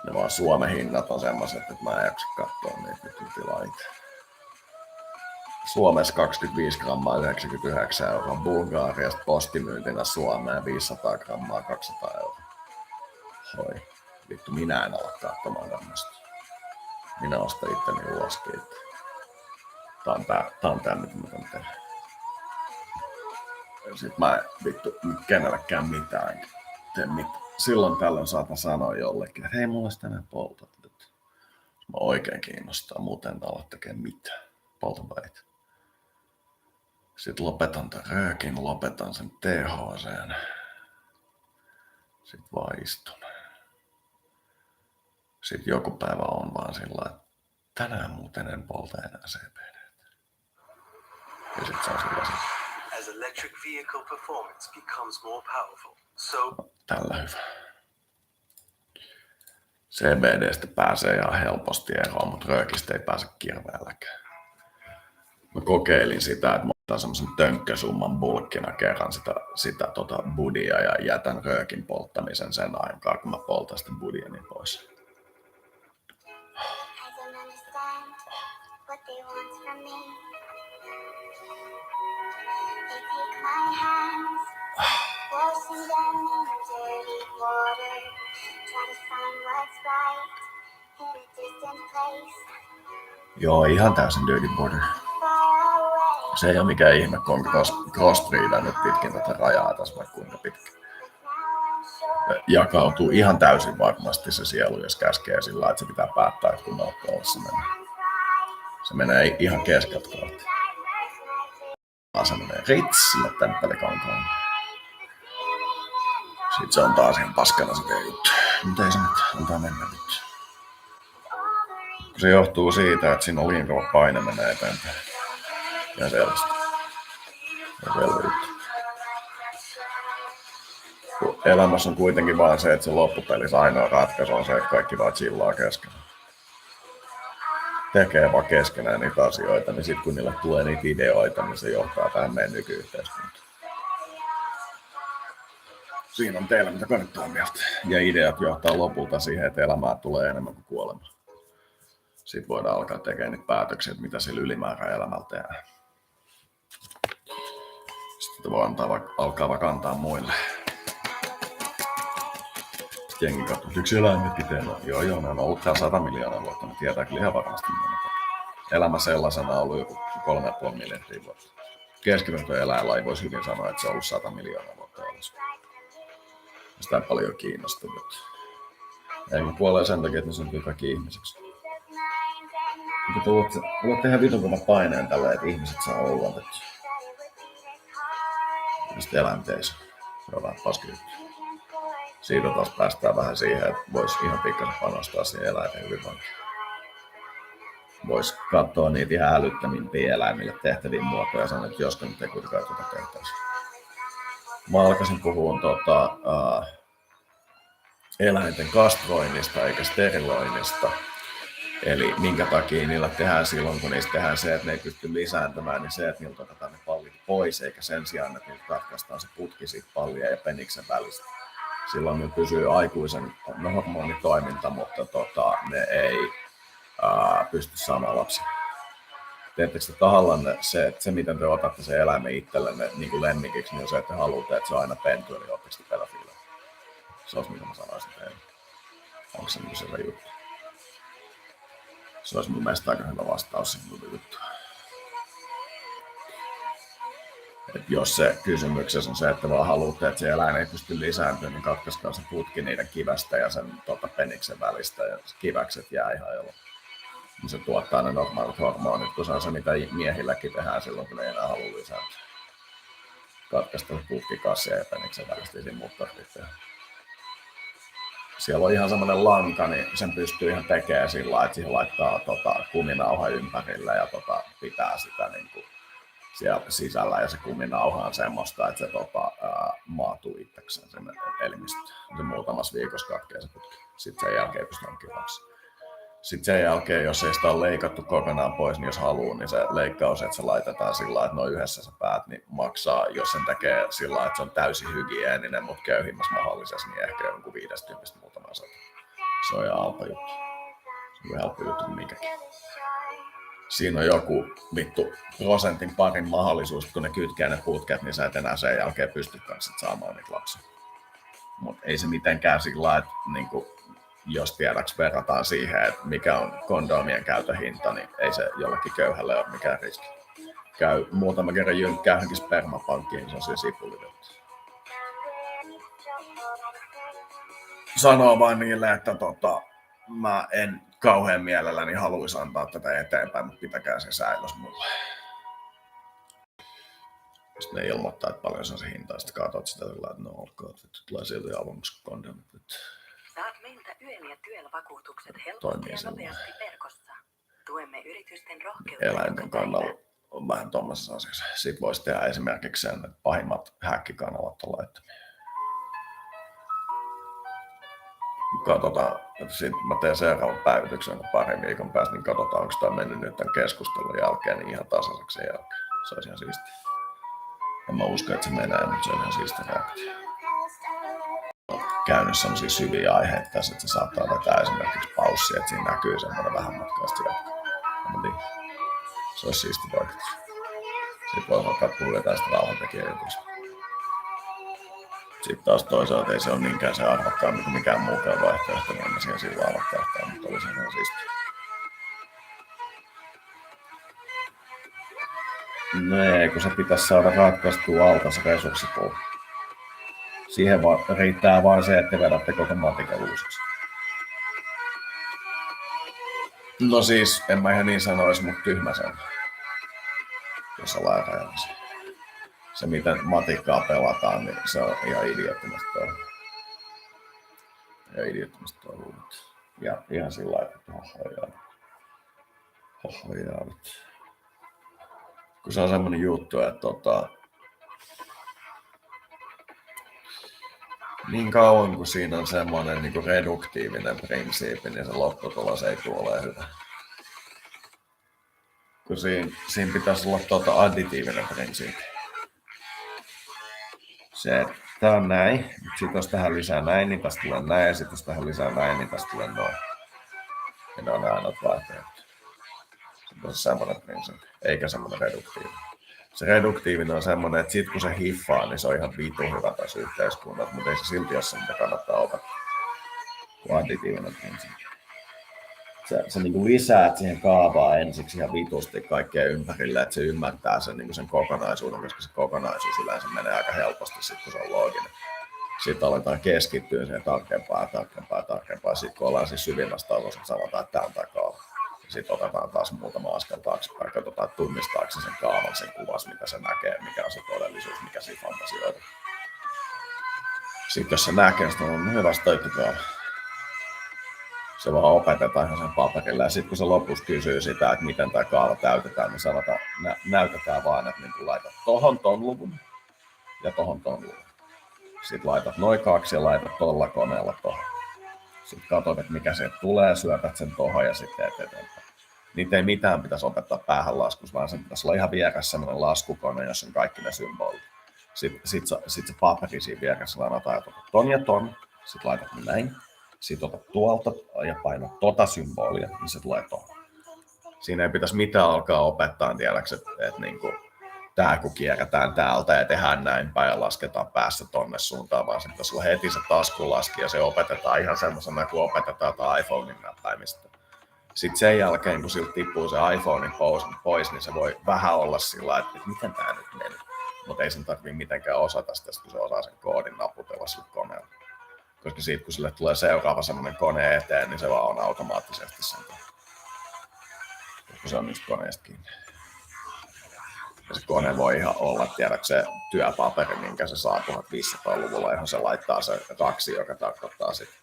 Ne vaan Suomen hinnat on semmoset, että mä en jaksa katsoa niitä nyt tilaa itse. Suomessa 25 grammaa 99 €, Bulgariasta postimyyntinä Suomeen 500 grammaa 200 €. Hoi, vittu minä en ala katsomaan tämmöstä. Minä ostan itteni uloskin. Tää on tää, mitä mä voin tehdä. Sit mä vittu kenellekään mitään. Tee mitään. Silloin tällöin saatan sanoa jollekin, että hei mulla olisi tänään poltat nyt. Mä oikein kiinnostaa, muuten en ala tekemään mitään. Poltan väitä. Sitten lopetan tämän röökin, lopetan sen THC:n. Sitten vaan istun. Sitten joku päivä on vaan sillä, että tänään muuten en polta enää CBD. Ja sit se on sillä
As electric vehicle performance becomes more powerful,
tällä hyvä. CBDstä pääsee ihan helposti eroon, mutta röökistä ei pääse kirveelläkään. Mä kokeilin sitä, että mä otan semmosen tönkkösumman bulkkina kerran sitä budia ja jätän röökin polttamisen sen aikaan, kun mä poltan sitä budiani pois. Joo, ihan täysin dirty border. Se ei ole mikään ihme, kun on crossbreedannut pitkin tätä rajaa tässä vaikka kuinka pitkä. Jakautuu ihan täysin varmasti se sielu, jos käskee sillä, että se pitää päättää, että kun nokkoon se menee. Se menee ihan keskeltä kohti. Se menee ritsille tänne pelikankaan. Sitten se on taas ihan paskana se juttu. Mutta ei se nyt, antaa mennä nyt. Se johtuu siitä, että siinä on liian kova paine menee eteenpäin. Ja selvästi. Ja selvä juttu. Elämässä on kuitenkin vaan se, että se loppupelissä ainoa ratkaisu on se, että kaikki vaan chillaa keskenään. Tekee vaan keskenään niitä asioita, niin sit kun niille tulee niitä ideoita, niin se johtaa tähän meidän nykyyhteiskuntaan. Siinä on teillä mitä kannattaa mieltä. Ja ideat johtaa lopulta siihen, että elämää tulee enemmän kuin kuolemaa. Sitten voidaan alkaa tekemään niitä päätöksiä, että mitä sillä ylimääräelämällä tehdään. Sitten voi alkaa vaikka antaa muille. Sitten jengi katsoo, että yksi eläimet pitää. Joo, ne on ollut täällä 100 miljoonaa vuotta. Ne tietää kyllä ihan varmasti mitä. Elämä sellaisena on ollut joku 3,5 miljardia vuotta. Keskiverto eläinlaji voisi hyvin sanoa, että se on ollut 100 miljoonaa vuotta olemassa. Sitä paljon kiinnostavaa. Eikä kuolee sen takia, että ne syntyy kaikki ihmiseksi. Mutta tulet tehdä vitun kova paineen tällä, että ihmiset saa olla. Ja sitten eläimet ei saa. Se on vähän paski juttu. Siitä taas päästään vähän siihen, että voisi ihan pikkasen panostaa siihen eläinten hyvinvointiin. Voisi katsoa niitä ihan älyttömimpiä eläimille tehtäviä muotoja ja sanoa, että josko nyt ei kuitenkaan tuota tehtäisi. Mä alkaisin puhua eläinten kastroinnista eikä steriloinnista. Eli minkä takia niillä tehdään silloin, kun niistä tehdään se, että ne ei pysty lisääntymään, niin se, että niiltä otetaan ne pallit pois, eikä sen sijaan, että niiltä katkaistaan se putki siitä pallien ja peniksen välistä. Silloin niillä pysyy aikuisen hormonitoiminta, mutta ne ei pysty saamaan lapsia. Teettekö te tahallanne se, miten te otatte sen eläimen itsellenne niin kuin lemmikiksi, niin on se, että te haluatte, että se on aina pentu, eli ootteko te pedofiileja? Se olisi, mitä mä sanoisin teille. Onko se niin selvä juttu? Se olisi mun mielestä aika hyvä vastaus siihen juttuun. Jos se kysymyksessä on se, että vaan haluatte, että se eläin ei pysty lisääntymään, niin katkaiskaa se putki niiden kivästä ja sen peniksen välistä ja kiväkset jää ihan jolo. Niin se tuottaa ne normaalit hormonit, kun se on se, mitä miehilläkin tehdään silloin, kun ne ei enää halua lisääntyä. Katkaista putki kassia ja peniksen välistä, siinä muuttaa sitten. Siellä on ihan semmoinen lanka, niin sen pystyy ihan tekemään sillä lailla, että siihen laittaa kuminauha ympärillä ja pitää sitä niin kuin siellä sisällä, ja se kuminauha on semmoista, että se maatuu itsekseen sen elimistöön. Se muutamassa viikossa katkee se putki. Sitten sen jälkeen pystyy kivaksi. Sitten sen jälkeen, jos ei sitä ole leikattu kokonaan pois, niin jos haluaa, niin se leikkaus, että se laitetaan sillä lailla, että ne on yhdessä se päät, niin maksaa, jos sen tekee sillä lailla, että se on täysin hygieeninen, mutta köyhimmässä mahdollisessa, niin ehkä jonkun 50 muutama sata. Se on ihan halpa juttu. Se on helppo juttu kuin mikäkin. Siinä on joku prosentin parin mahdollisuus, kun ne kytkee ne putket, niin sä et enää sen jälkeen pysty kanssa saamaan niitä lapsia. Mutta ei se mitenkään sillä lailla, että niin jos tiedäks verrataan siihen, että mikä on kondomien käytön hinta, niin ei se jollekin köyhälle ole mikään riski. Käy muutama kerran jynkkää johonkin spermapankkiin, niin se on siinä sipulitettu. Sanoo vain niille, että mä en kauhean mielelläni haluaisi antaa tätä eteenpäin, mutta pitäkää se säilös mulle. Sitten ne ilmoittaa, että paljon se on se hinta, ja sitten katsot sitä, että no olkoon, että tulee silti avoimuksi kondomit.
Saat meiltä YEL ja TYEL-vakuutukset helposti ja nopeasti verkossa. Tuemme yritysten rohkeutta.
Eläinten kannalla on vähän tuommoisessa asiassa. Sitten voisi tehdä esimerkiksi sen, että pahimmat häkkikanavat on laittomia. Katsotaan, että sitten mä teen seuraavan päivityksen parin viikon päästä, niin katsotaan, onko tämä mennyt nyt tämän keskustelun jälkeen niin ihan tasaiseksi sen jälkeen. Se olisi ihan siistiä. En mä usko, että se menee, mutta se on ihan siistiä reaktio. Käynyt sellaisia syviä aiheita tässä, että se saattaa vetää esimerkiksi paussia, että siinä näkyy semmoinen vähän matkaasti jatkaa. Se olisi siisti vaikutus. Sitten voi alkaa puhua tästä rauhantekijäjutusta. Sitten taas toisaalta ei se ole niinkään se arvokkaan kuin mikään muukaan vaihtoehto, niin en siihen sillä lailla tähtää, mutta olisi ihan siistiä. Nee, kun se pitäisi saada ratkaistua altas resurssipuu. Siihen riittää vain se, että vedätte koko matikan uusiksi. No siis, en mä ihan niin sanoisi, mutta tyhmä sen. Jos ollaan rajallisia. Se, miten matikkaa pelataan, niin se on ihan idioottimasta touhua. Ja ihan sillä lailla, että hohojaa. Kun se on semmonen juttu, että niin kauan kuin siinä on semmoinen niin kuin reduktiivinen prinsiipi, niin se lopputulos ei tule ole hyvä. Kun siinä pitäisi olla additiivinen prinsiipi. Se, että tää on näin, mutta sit jos tähän lisää näin, niin tästä tulee näin, ja sit jos tähän lisää näin, niin tästä tulee noin. Ja ne on ainoat vaihtoehdot. Se on semmoinen prinsiipi, eikä semmoinen reduktiivinen. Se reduktiivinen on semmoinen, että sit kun se hiffaa, niin se on ihan vitu hyvä tässä yhteiskunnassa, mutta ei se silti ole se, mitä kannattaa opettaa. Kun additiivinen prinsiipi. Se niin kuin lisää siihen kaavaa ensiksi ihan vitusti kaikkea ympärille, että se ymmärtää sen, niin kuin sen kokonaisuuden, koska se kokonaisuus yleensä menee aika helposti, sit, kun se on looginen. Sitten aletaan keskittyä siihen tarkempaa. Sitten kun ollaan siis syvimmässä tasossa, että sanotaan, että tämä on tämä kaava. Sitten otetaan taas muutama askel taaksepäin, katsotaan, että tunnistaako se sen kaavan, sen kuvas, mitä se näkee, mikä on se todellisuus, mikä siinä fantasioita. Sitten jos se näkee, sitten on hyvä stoittukaa. Se vaan opetetaan ihan sen paperilla. Ja sitten kun se lopussa kysyy sitä, että miten tämä kaava täytetään, niin sanotaan, näytetään vaan, että niin laitat tohon ton luvun ja tohon ton luvun. Sitten laitat noin 2 ja laitat tolla koneella tohon. Sitten katsot, että mikä sieltä tulee, syötät sen tohon ja sitten teet eteenpäin. Niitä ei mitään pitäisi opettaa päähän laskussa, vaan sen pitäisi olla ihan viekäs sellainen laskukone, jossa on kaikki ne symbolit. Sitten se paperi siinä viekässä lainataan, että otat ton ja ton, sitten laitat ne näin. Sitten otat tuolta ja painat tota symbolia, niin se tulee tuohon. Siinä ei pitäisi mitään alkaa opettaa, tiedäks, että niinku, tää kun kierretään täältä ja tehdään näin päin ja lasketaan päässä tonne suuntaan, vaan se pitäisi olla heti se taskulaski ja se opetetaan ihan semmoisena, kun opetetaan iPhonein näppäimistä. Sitten sen jälkeen, kun siltä tippuu se iPhonein pois, niin se voi vähän olla sillä, että miten tää nyt meni. Mutta ei sen tarvitse mitenkään osata sitä, kun se osaa sen koodin naputella sille koneella. Koska siitä, kun sille tulee seuraava semmoinen kone eteen, niin se vaan on automaattisesti sen kohdalla. Koska se on niistä koneista kiinni. Ja se kone voi ihan olla, tiedätkö, se työpaperi, minkä se saa 1500-luvulla, johon se laittaa se raksi, joka tarkoittaa sitten.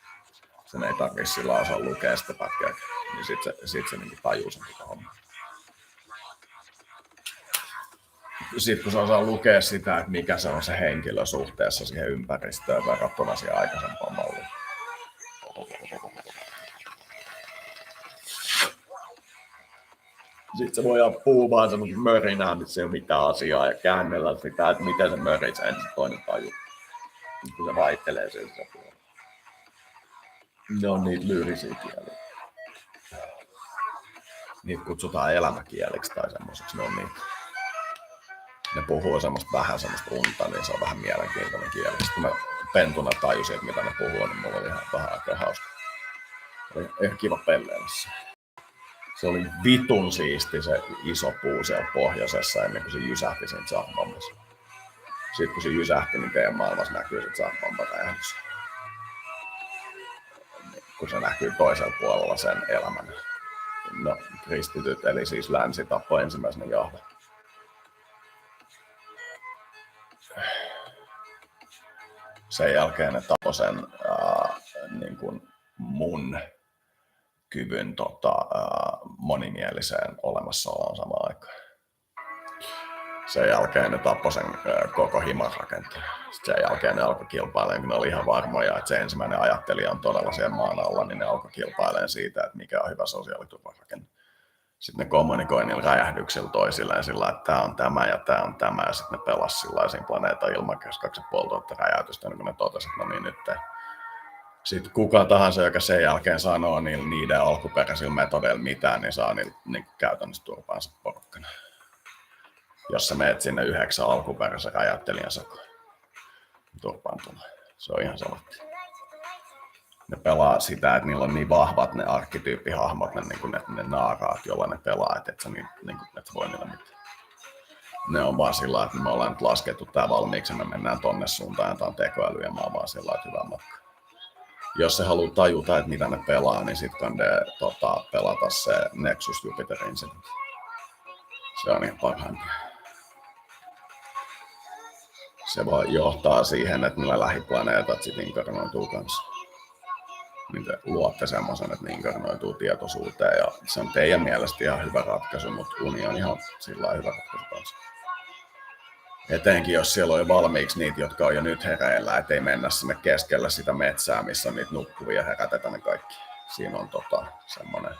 Sen ei tarvitse sillä osaa lukea sitä pätkää, niin sit se niin tajuu sen koko homma. Sitten kun se osaa lukea sitä, että mikä se on se henkilö suhteessa siihen ympäristöön verrattuna siihen aikaisempaan malliin. Sitten se voi puhumaan semmoista mörinää, missä ei ole mitään asiaa ja käännellä sitä, että miten se mörisee, ensin toinen taju. Kun se vaihtelee sen puolella. Ne on niitä lyyrisiä kieliä. Niitä kutsutaan elämäkieliksi tai semmoiseksi. Ne on niitä. Ne puhuu vähän semmoista unta, niin se on vähän mielenkiintoinen kieli. Sitten kun mä pentuna tajusin, että mitä ne puhuu, niin mulla oli ihan vähän aikaa hauska. Oli ihan kiva pelleillä se. Se oli vitun siisti se iso puu siellä pohjoisessa ennen kuin se jysähti siinä Tsahbombassa. Sitten kun se jysähti, niin teidän maailmassa näkyy se Tsahbomban räjähdys. Kun se näkyy toisella puolella sen elämän. No, kristityt, eli siis länsi tappoi ensimmäisenä Jahve. Sen jälkeen ne tappoi sen niin kuin mun kyvyn monimieliseen olemassaoloon samaan aikaan. Sen jälkeen ne tappoi sen koko himasrakenteen. Sitten sen jälkeen ne alkoi kilpailemaan, kun ne oli ihan varmoja, että se ensimmäinen ajattelija on todella siellä maan alla, niin ne alkoi kilpailemaan siitä, että mikä on hyvä sosiaaliturvarakenne. Sitten ne kommunikoi niillä räjähdyksillä toisilleen sillä, että tämä on tämä ja tämä on tämä, ja sitten ne pelasi sillä siinä planeetan ilmakehässä 2500 räjäytystä, niin kun ne totesi, että no niin nyt. Sitten kuka tahansa, joka sen jälkeen sanoo niiden alkuperäisillä metodeilla mitään, niin saa niin käytännössä turpaansa porukkana. Jos sä meet sinne 9 alkuperäisen räjäyttelijän sakoon, turpaan tulee. Se on ihan salatti. Ne pelaa sitä, että niillä on niin vahvat ne arkkityyppihahmot, ne naaraat, joilla ne pelaa, että et voi niillä mitään. Ne on vaan sillä, että me ollaan nyt laskettu tää valmiiksi ja me mennään tonne suuntaan ja tää on tekoäly ja mä oon vaan sillä, että hyvä matka. Jos se haluaa tajuta, että mitä ne pelaa, niin sit kannattaa pelata se Nexus Jupiter Incident. Se on ihan parhaimpia. Se voi johtaa siihen, että niillä lähiplaneetat sit inkarnoituu kanssa. Niin te luotte semmoisen, että ne inkarnoituu tietoisuuteen ja se on teidän mielestä ihan hyvä ratkaisu, mutta uni on ihan sillä hyvä ratkaisu kanssa. Etenkin jos siellä on jo valmiiksi niitä, jotka on jo nyt hereillä, ettei mennä sinne keskellä sitä metsää, missä on niitä nukkuvia ja herätetään ne kaikki. Siinä on semmoinen.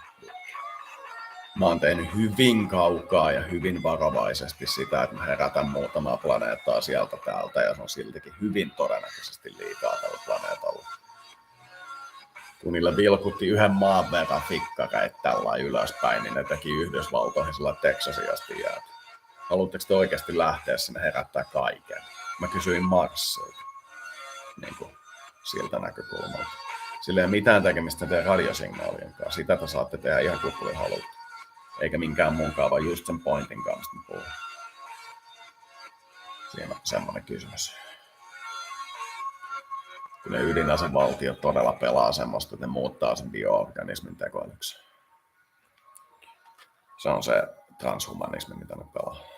Mä oon tehnyt hyvin kaukaa ja hyvin varovaisesti sitä, että mä herätän muutamaa planeettaa sieltä täältä ja se on siltikin hyvin todennäköisesti liikaa tällä planeetalla. Kun niillä vilkutti yhden maan verran fikkareita tällä ylöspäin, niin ne teki Yhdysvaltoihin sillä Texasin asti jäätä. Haluatteko te oikeasti lähteä sinne herättää kaiken? Mä kysyin Marsilta, niin kuin siltä näkökulmalta. Sillä ei ole mitään tekemistä teidän radiosignaalien kanssa. Sitä te saatte tehdä ihan kuppulin haluta. Eikä minkään muunkaan, vaan just sen pointin kanssa, mistä puhun. Siinä on semmoinen kysymys. Kun ne ydinasevaltiot todella pelaa semmoista, että ne muuttaa sen bio-organismin tekoälyksi. Se on se transhumanismi, mitä ne pelaa.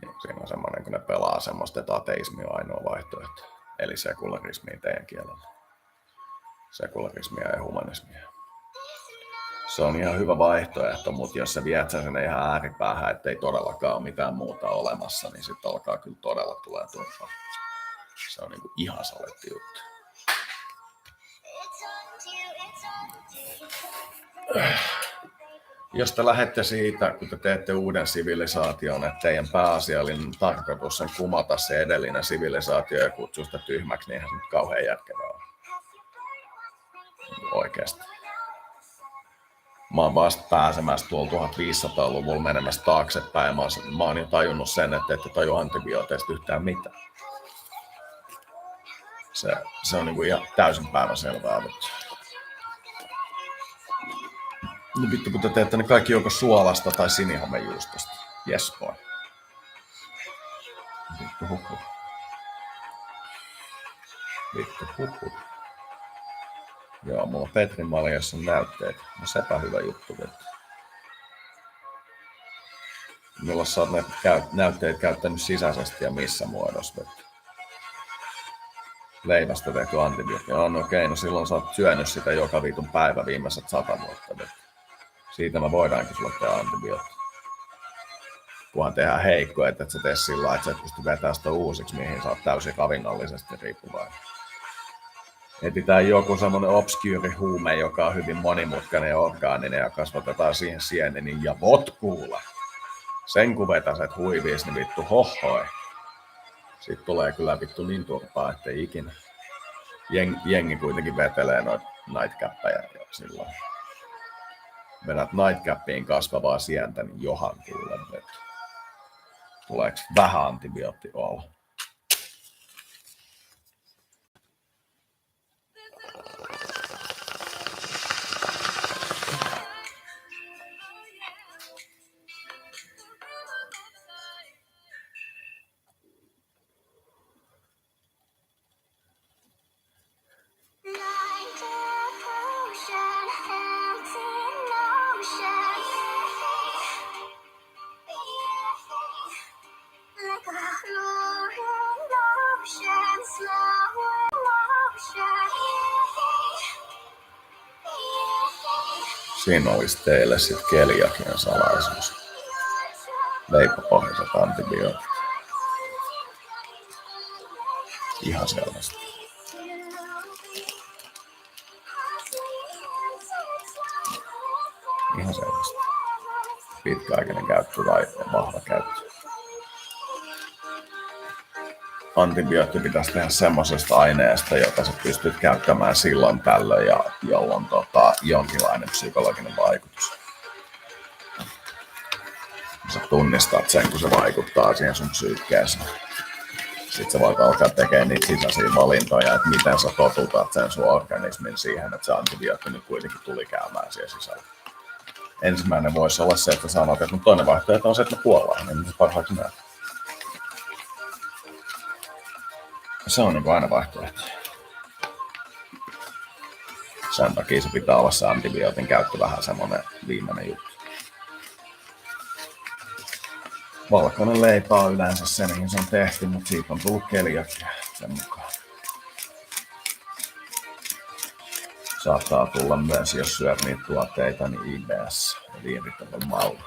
Niin, siinä on semmoinen, kun ne pelaa semmoista, että ateismi on ainoa vaihtoehto. Eli sekularismia teidän kielellä. Sekularismia ja humanismia. Se on ihan hyvä vaihtoehto, mutta jos sä viet sen ihan ääripäähän, ettei todellakaan ole mitään muuta olemassa, niin sitten alkaa kyllä todella tulee turpaa. Se on niinku ihan saletti juttu. Jos te lähdette siitä, kun te teette uuden sivilisaation, että teidän pääasiallinen tarkoitus on kumota se edellinen sivilisaatio ja kutsua sitä tyhmäksi, niin eihän se nyt kauhean järkevää ole. Oikeasti. Mä oon vasta pääsemässä tuolla 1500-luvulla menemässä taaksepäin. Mä oon jo tajunnut sen, että ette taju antibiooteista yhtään mitään. Se on niinku ihan täysin päivänselvää. No vittu, kun te teette ne kaikki joko suolasta tai sinihomejuustosta. Yes boy. Vittu huhu. Vittu huhu. Joo, mulla on Petrin maljassa näytteet. No sepä hyvä juttu, vittu. Milloin sä oot ne näytteet käyttänyt sisäisesti ja missä muodossa, vittu? Leivästä tehty antibiootti. No okei, no silloin sä oot syönyt sitä joka vitun päivä viimeiset 100 vuotta, vittu. Siitä me voidaankin sulle tehdä antibiootti. Kunhan tehdään heikko, että et sä tee sillä lailla, että sä et pysty vetämään sitä uusiksi, mihin sä oot täysin ravinnollisesti riippuvainen. Etsitään joku semmonen obskyri huume, joka on hyvin monimutkainen ja orgaaninen ja kasvatetaan siihen sieneni ja votkuulla. Sen kun vetäset huiviis, niin vittu hohoi. Siitä tulee kyllä vittu niin turpaa, ettei ikinä. Jengi kuitenkin vetelee noita nightcappeja ja silloin. Vedät nightcappiin kasvavaa sientä, niin johan kuulee vettä. Tuleeko vähän antibiootti olla? Siinä olisi teille sitten keliakian salaisuus. Leipäpohjaiset antibiootit. Ihan selvästi. Ihan selvästi. Pitkäaikainen käyttö tai vahva käyttö. Antibiootti pitäisi tehdä semmoisesta aineesta, jota sä pystyt käyttämään silloin tällöin ja jolloin jonkinlainen psykologinen vaikutus. Sä tunnistat sen, kun se vaikuttaa siihen sun psyykkeeseen. Sitten sä voit alkaa tekemään niitä sisäisiä valintoja, että miten sä totutat sen sun organismin siihen, että se antibiootti nyt kuitenkin tuli käymään siellä sisällä. Ensimmäinen voisi olla se, että sanot, että toinen vaihtoehto on se, että me kuollaan, niin se parhaaksi näet. Se on niin aina vaihtoehto. Sen takia se pitää olla se antibiootin käyttö vähän semmoinen viimeinen juttu. Valkoinen leipä on yleensä se, mihin se on tehty, mutta siitä on tullut keliakia sen mukaan. Saattaa tulla myös, jos syöt niitä tuotteita, niin IBS, eli irritable malli.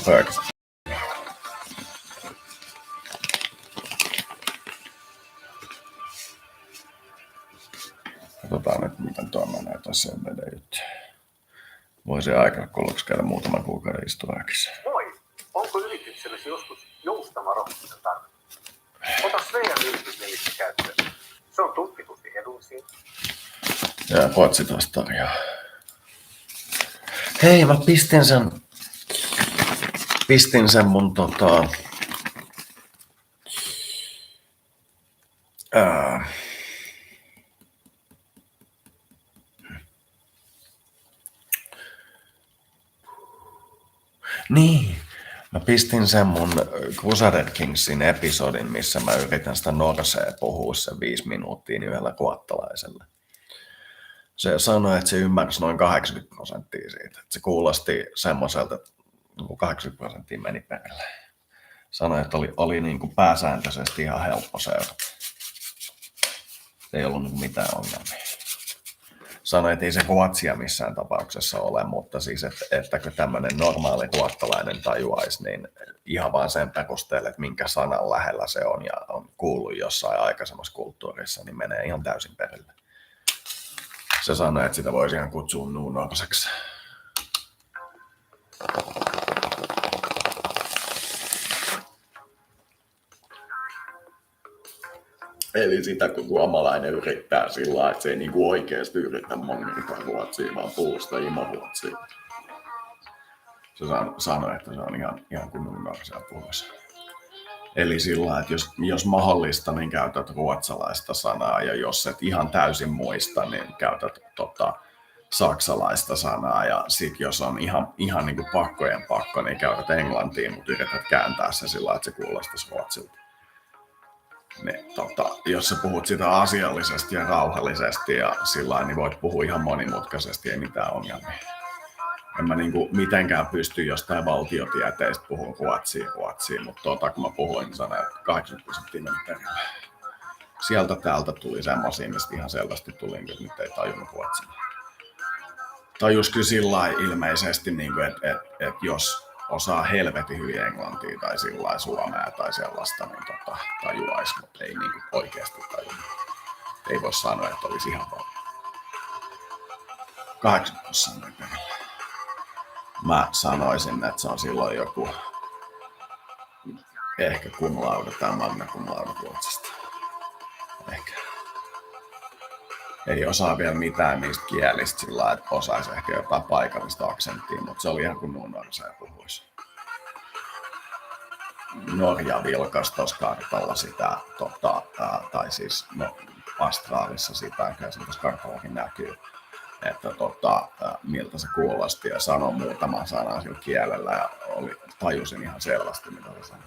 First. Katsotaan nyt, miten tuo menee tässä juttu. Voisi aika kolloksi käydä muutaman kuukauden istuajaksi.
Moi! Onko yrityksellesi joskus joustava rohkeuden tarve? Ota Svea-yritysnimissä käyttöön. Se on tutkitusti edullisin.
Ja Ruotsi taas tarjoaa. Hei, mä pistin sen mun niin, mä pistin sen mun Crusader Kingsin episodin, missä mä yritän sitä Norsea puhua sen 5 minuuttia yhdellä ruottalaisella. Se sanoi, että se ymmärsi noin 80% siitä. Että se kuulosti semmoiselta, että 80% meni perille. Sanoi, että oli niin kuin pääsääntöisesti ihan helppo seurata. Ei ollut niin mitään ongelmia. Sanoi, että ei se ruotsia missään tapauksessa ole, mutta siis, ettäkö tämmöinen normaali ruottalainen tajuaisi, niin ihan vaan sen perusteella, että minkä sanan lähellä se on ja on kuullut jossain aikaisemmassa kulttuurissa, niin menee ihan täysin perille. Se sanoi, että sitä voisi ihan kutsua nuunorseksi. Eli sitä, kun suomalainen yrittää sillä lailla, että se ei niinku oikeasti yritä mongerikaan ruotsia, vaan puhuu sitä imo-ruotsia. Se sanoi, että se on ihan kuin nuunorsia puhuessa. Eli sillä lailla, että jos mahdollista, niin käytät ruotsalaista sanaa, ja jos et ihan täysin muista, niin käytät saksalaista sanaa, ja sit jos on ihan niin kuin pakkojen pakko, niin käytät englantia, mutta yrität kääntää se sillä lailla, että se kuulostaisi ruotsilta. Niin, jos sä puhut sitä asiallisesti ja rauhallisesti ja sillä lailla, niin voit puhua ihan monimutkaisesti, ei mitään ongelmia. En mä niinku mitenkään pysty jostain valtiotieteistä puhumaan ruotsia, mutta kun mä puhuin, niin sanoin, että 80% meni perille. Sieltä täältä tuli semmosia, mistä ihan selvästi tuli, että nyt ei tajunnut ruotsia. Tajus kyllä sillä ilmeisesti, että jos osaa helvetin hyvin englantia tai sillä suomea tai sellaista, niin tajuaisi, mutta ei niinku oikeasti tajunnut. Ei voi sanoa, että olisi ihan paljon. 80% meni perille. Mä sanoisin, että se on silloin joku ehkä cum laude tai magna cum laude ruotsista. Ehkä. Ei osaa vielä mitään niistä kielistä sillä lailla, että osaisi ehkä jotain paikallista aksenttia, mutta se oli ihan kuin nuunorsea puhuisi. Norja vilkas tuossa kartalla sitä, tai siis astraalissa sitä, kyllä se tuossa kartallakin näkyy, että miltä se kuulosti ja sanoi muutaman sanan sillä kielellä ja tajusin ihan selvästi, mitä se sanoi.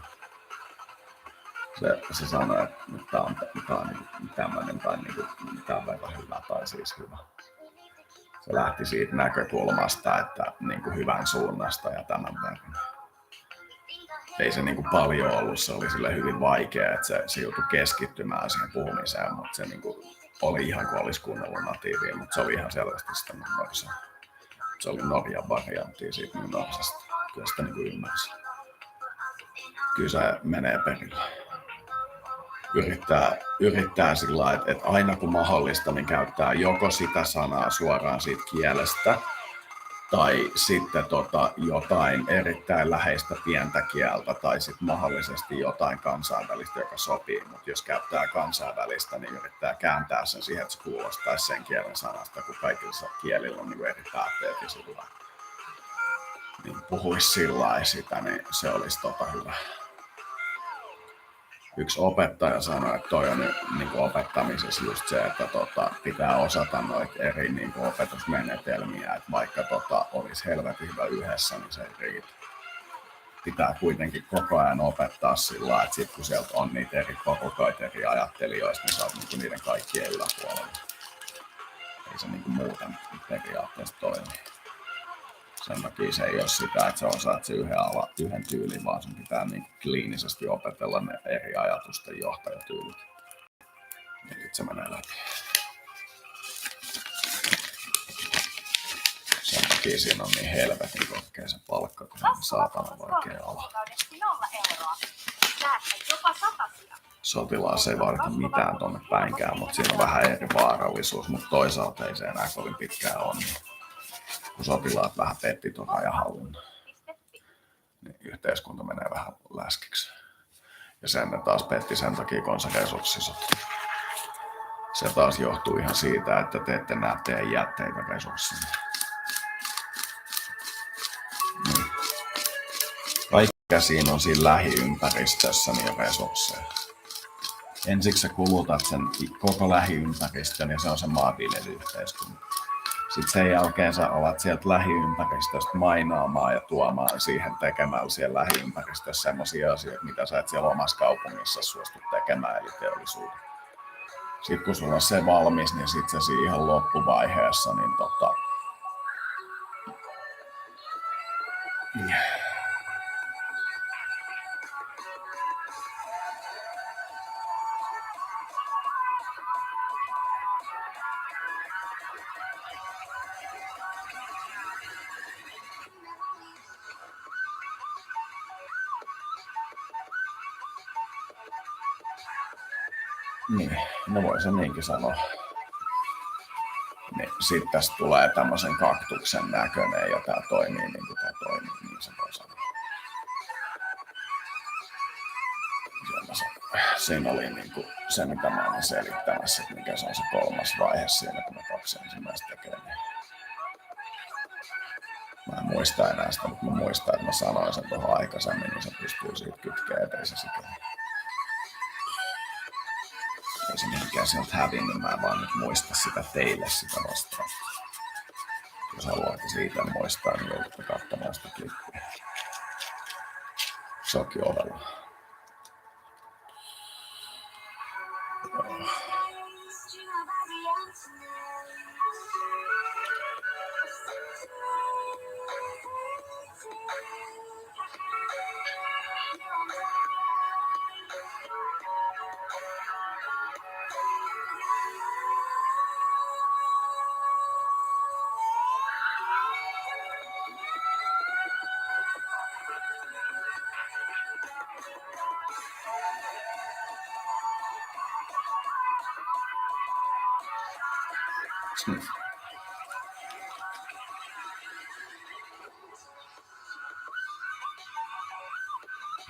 Se sanoi, että tämä on tämmöinen tai tämä on verran hyvä tai siis hyvä. Se lähti siitä näkökulmasta, että niin kuin hyvän suunnasta ja tämän verran. Ei se niin kuin paljon ollut, se oli sille hyvin vaikea, että se joutui keskittymään siihen puhumiseen, mutta se niin kuin oli ihan kuin olisi kuunnellut natiivia, mutta se oli ihan selvästi sitä norsaa. Se oli Norjan varianttia siitä norsasta. Kyllä sitä niin kuin ymmärsi. Kyllä se menee perille. Yrittää sillä lailla, että aina kun mahdollista, niin käyttää joko sitä sanaa suoraan siitä kielestä, tai sitten jotain erittäin läheistä pientä kieltä, tai sitten mahdollisesti jotain kansainvälistä, joka sopii. Mutta jos käyttää kansainvälistä, niin yrittää kääntää sen siihen, että se kuulostaisi sen kielen sanasta, kun kaikilla kielillä on niin eri päätteet ja sillä niin puhuisi sillä lailla sitä, niin se olisi hyvä. Yksi opettaja sanoi, että toi on niin opettamisessa just se, että pitää osata noita eri niin opetusmenetelmiä, että vaikka olisi helvetin hyvä yhdessä, niin se ei riitä. pitää kuitenkin koko ajan opettaa sillä, että sit kun sieltä on niitä eri porukoita, eri ajattelijoista, niin sä oot niinku niiden kaikkien yläpuolella. Ei se niinku muuten periaatteessa toimi. Sen takia se ei ole sitä, että sä osaat se yhden tyylin, vaan sun pitää niinku kliinisesti opetella ne eri ajatusten johtajatyylit. Ja nyt se menee läpi. Sen takia siinä on niin helvetin korkea se palkka, kun on saatana vaikea ala. Sotilaassa ei vaadita mitään tonne päinkään, mutta siinä on vähän eri vaarallisuus, mutta toisaalta ei se enää kovin pitkään ole. Kun sotilaat vähän petti tuon rajahallinnan, niin yhteiskunta menee vähän läskiksi. Ja sen ne taas petti sen takia, kun on se resurssisota. Se taas johtuu ihan siitä, että te ette näe teidän jätteitä resurssina. Niin. Kaikkea siinä on siinä lähiympäristössä niin resursseja. Ensiksi sä kulutat sen koko lähiympäristön ja se on se maanviljely-yhteiskunta. Sitten sen jälkeen sä alat sieltä lähiympäristöstä mainaamaan ja tuomaan siihen tekemällä siellä lähiympäristössä sellaisia asioita, mitä sä et siellä omassa kaupungissa suostu tekemään, eli teollisuuden. Sitten kun sulla on se valmis, niin sitten se siinä ihan loppuvaiheessa, niin niin, no voi se niinkin sanoa. Niin sitten tästä tulee tämmöisen kaktuksen näköinen ja tää toimii niin kuin tää toimii, niin se voi sanoa. Siinä oli niin kuin se, mitä mä olin selittämässä, että mikä se on se kolmas vaihe siinä, kun mä 2 ensimmäistä tekee. Mä en muista enää sitä, mutta mä muistan, että mä sanoin sen tuohon aikaisemmin, niin se pystyy siitä kytkeen, ettei se sikään. Ei se mihinkään sieltä hävinnyt, mä en vaan nyt muista sitä teille sitä vastausta. Jos haluatte siitä muistaa, niin joudutte katsomaan sitä klippiä. Se onkin ovella.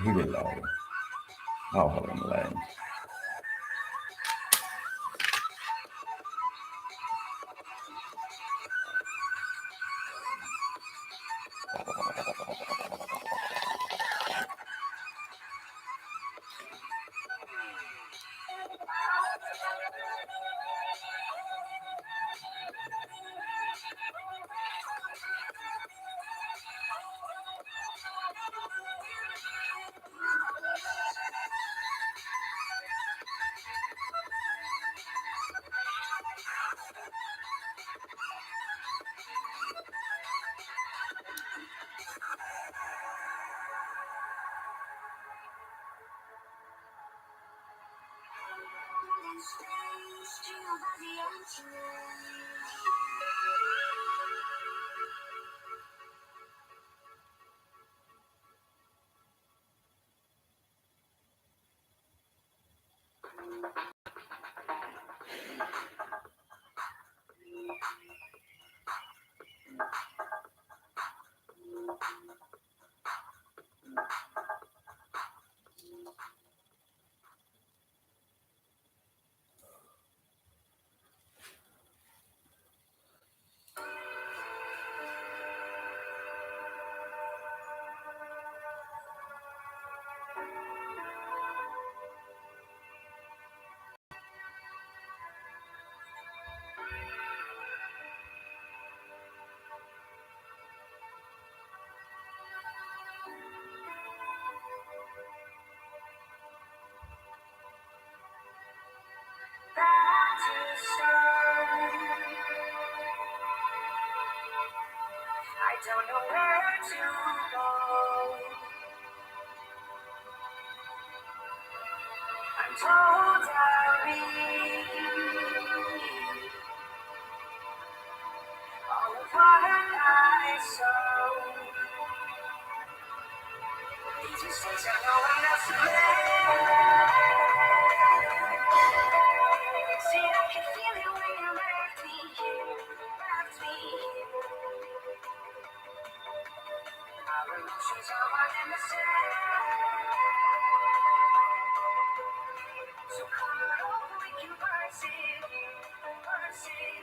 Hyvillä oli. Rauhallinen leini.
don't know where to go. I'm totally all of what I saw. These mistakes are no one else's See, I can feel it when you left me here, left me here. Our emotions are one and the same. So come along, we can persevere, persevere.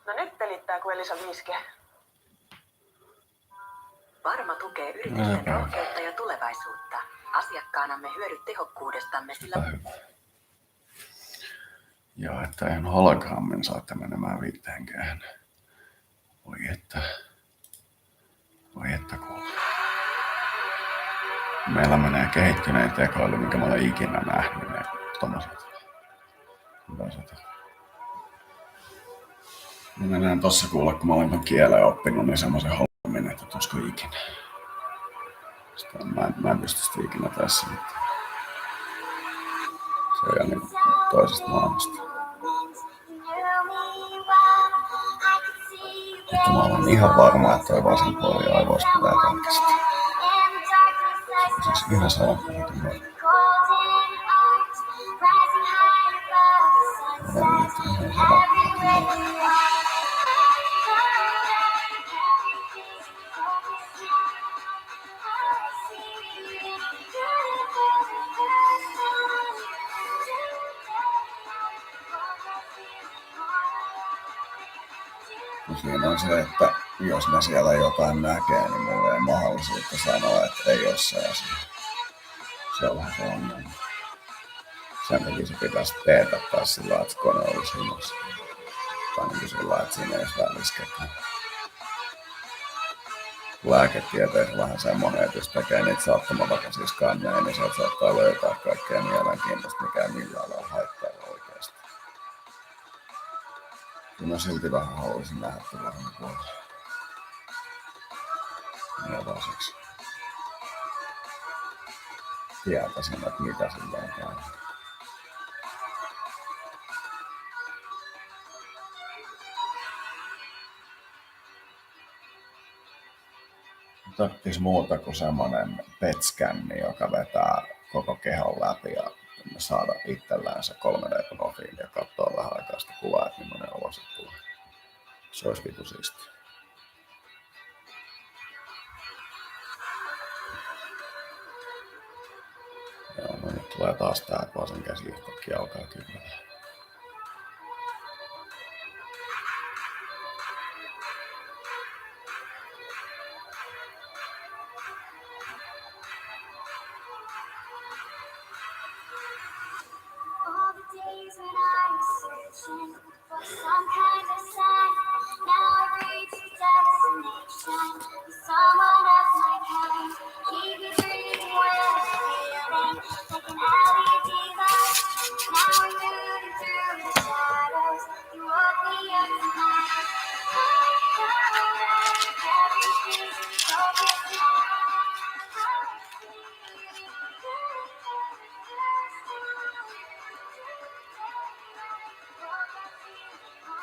No nyt pelittää kuin Elisa Viiske.
Varma tukee yritysten rohkeutta ja tulevaisuutta. Asiakkaanamme hyödyt tehokkuudestamme, sillä...
Ja että en halkaammin saatte menemään viiteenkään. Voi että kun meillä menee kehittynein tekoäly, minkä mä olen ikinä nähnyt, ne tommoset. Mä menen tossa kuulla, kun mä olen ton kielen oppinut, niin semmosen hommin, että tusko ikinä. Sitä mä en pysty sitä ikinä tässä. Se on ihan niin toisesta maailmasta. Että mä olen ihan varma, että toi vasen puoli aivoista pitää tarkistaa. Se on siis ihan salaperätön varma. Olen nyt ihan salaperätön varma. Siinä on se, että jos mä siellä jotain näkee, niin mulla ei mahdollisuutta sanoa, että ei ole se asia. Se on vähän se ongelma. Sen takia se pitäisi teetättää sillä lailla, että kone olisi himas. Tai niin kuin sillä lailla, että siinä ei olisi välissä ketään. Lääketieteessä vähän semmoinen, että jos tekee niitä sattumanvaraisia skanneja, niin sieltä saattaa löytää kaikkea mielenkiintoista, mikä ei millään lailla haittaa oikeasti. Kyllä mä silti vähän haluaisin nähdä tällaisen puolella. Nevaseksi. Tietäisin, että mitä sillä on käynyt. Tarvitsisi muuta kuin semmonen PET-skänni, joka vetää koko kehon läpi ja saada itsellään se 3D-profiili ja katsoa vähän aikaa sitä kuvaa, että millainen olo se tulee. Se olisi vitu siistiä. Joo, no nyt tulee taas tää, että vasen käsi yhtäkkiä alkaa kymmenen.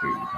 Kyllä.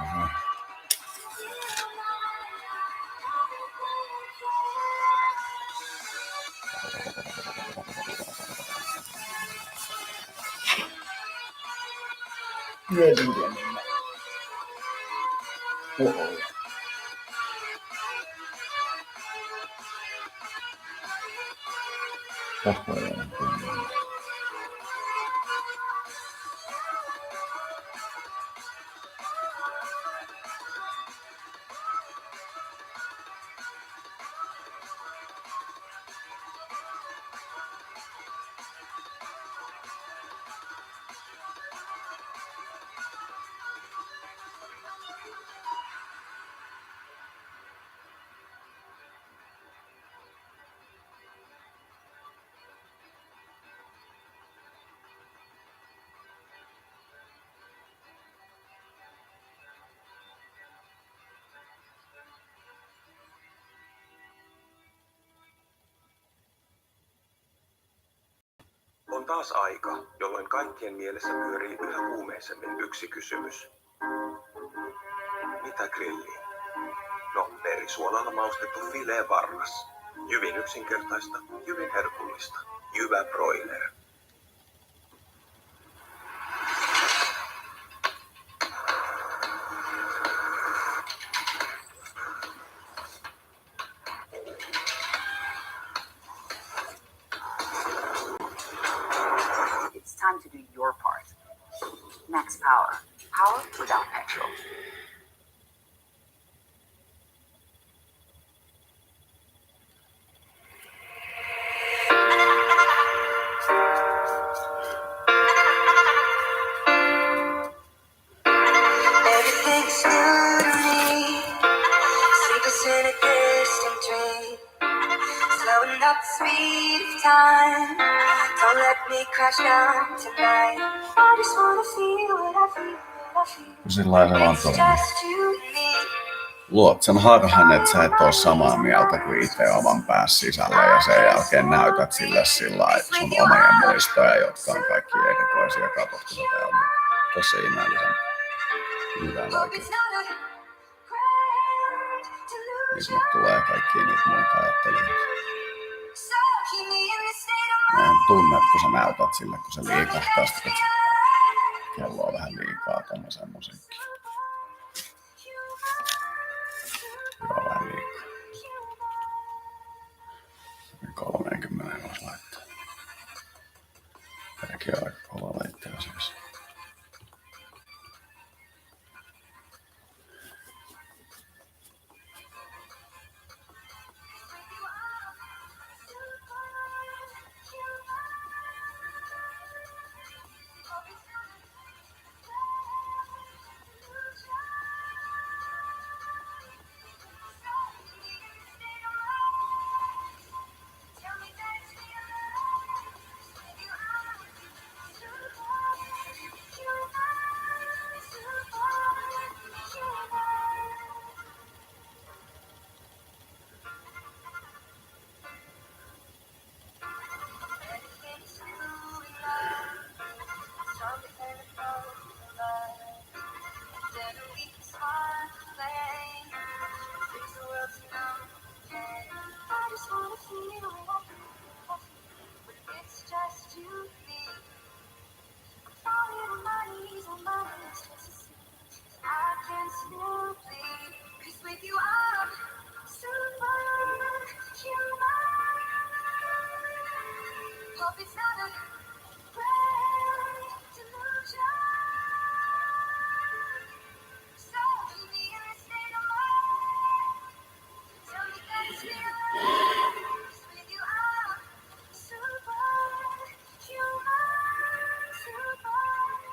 On taas aika, jolloin kaikkien mielessä pyörii yhä kuumeisemmin yksi kysymys. Mitä grilliin? No, verisuolalla maustettu filevarras. Hyvin yksinkertaista, hyvin herkullista. Jyvä broiler.
Time to do your part. Max power. Power without petrol.
Everything's new to me. Sleep is in a distant dream. Slowing up the speed of time. Don't let me crash down tonight. I just wanna feel what I feel, what I feel.
Sillä se vaan
It's
toimii.
just you and me.
Luot sen harhan, että sä et oo samaa mieltä kuin itse oman päässä sisällä ja sen jälkeen näytät sille sillä sun omia muistoja, jotka on kaikki erikoisia. Katot, kun tää on tosi ihmeellisen hyvä vaikea. Niin mut tulee kaikkia niitä muita ajattelijoita. No, tunnet, kun sä näytät sille, kun se liikahtaa sitä, että kello on vähän liikaa tommoseen musiikkiin. Joo, vähän liikaa. 30 voisi laittaa. Tääkin on aika kova laittaa asiassa.
hope it's not a great delusion. So leave me in this state of mind. Tell me that it's real. With you, I'm superhuman, superhuman.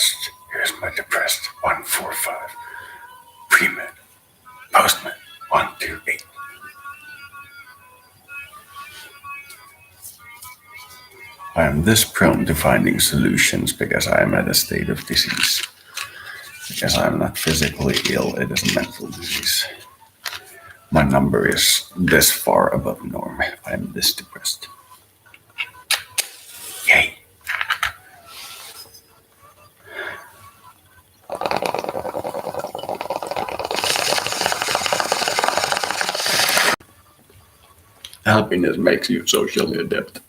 depressed. Here's my depressed 145. Pre-med. Post-med 128. I am this prone to finding solutions because I am at a state of disease. Because I am not physically ill, it is a mental disease. My number is this far above norm. I am this depressed. Yay. Happiness makes you socially adept.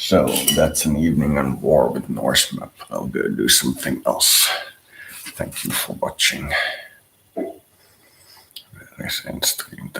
So that's an evening on war with Norsemap. I'll go do something else. Thank you for watching. There is end stream.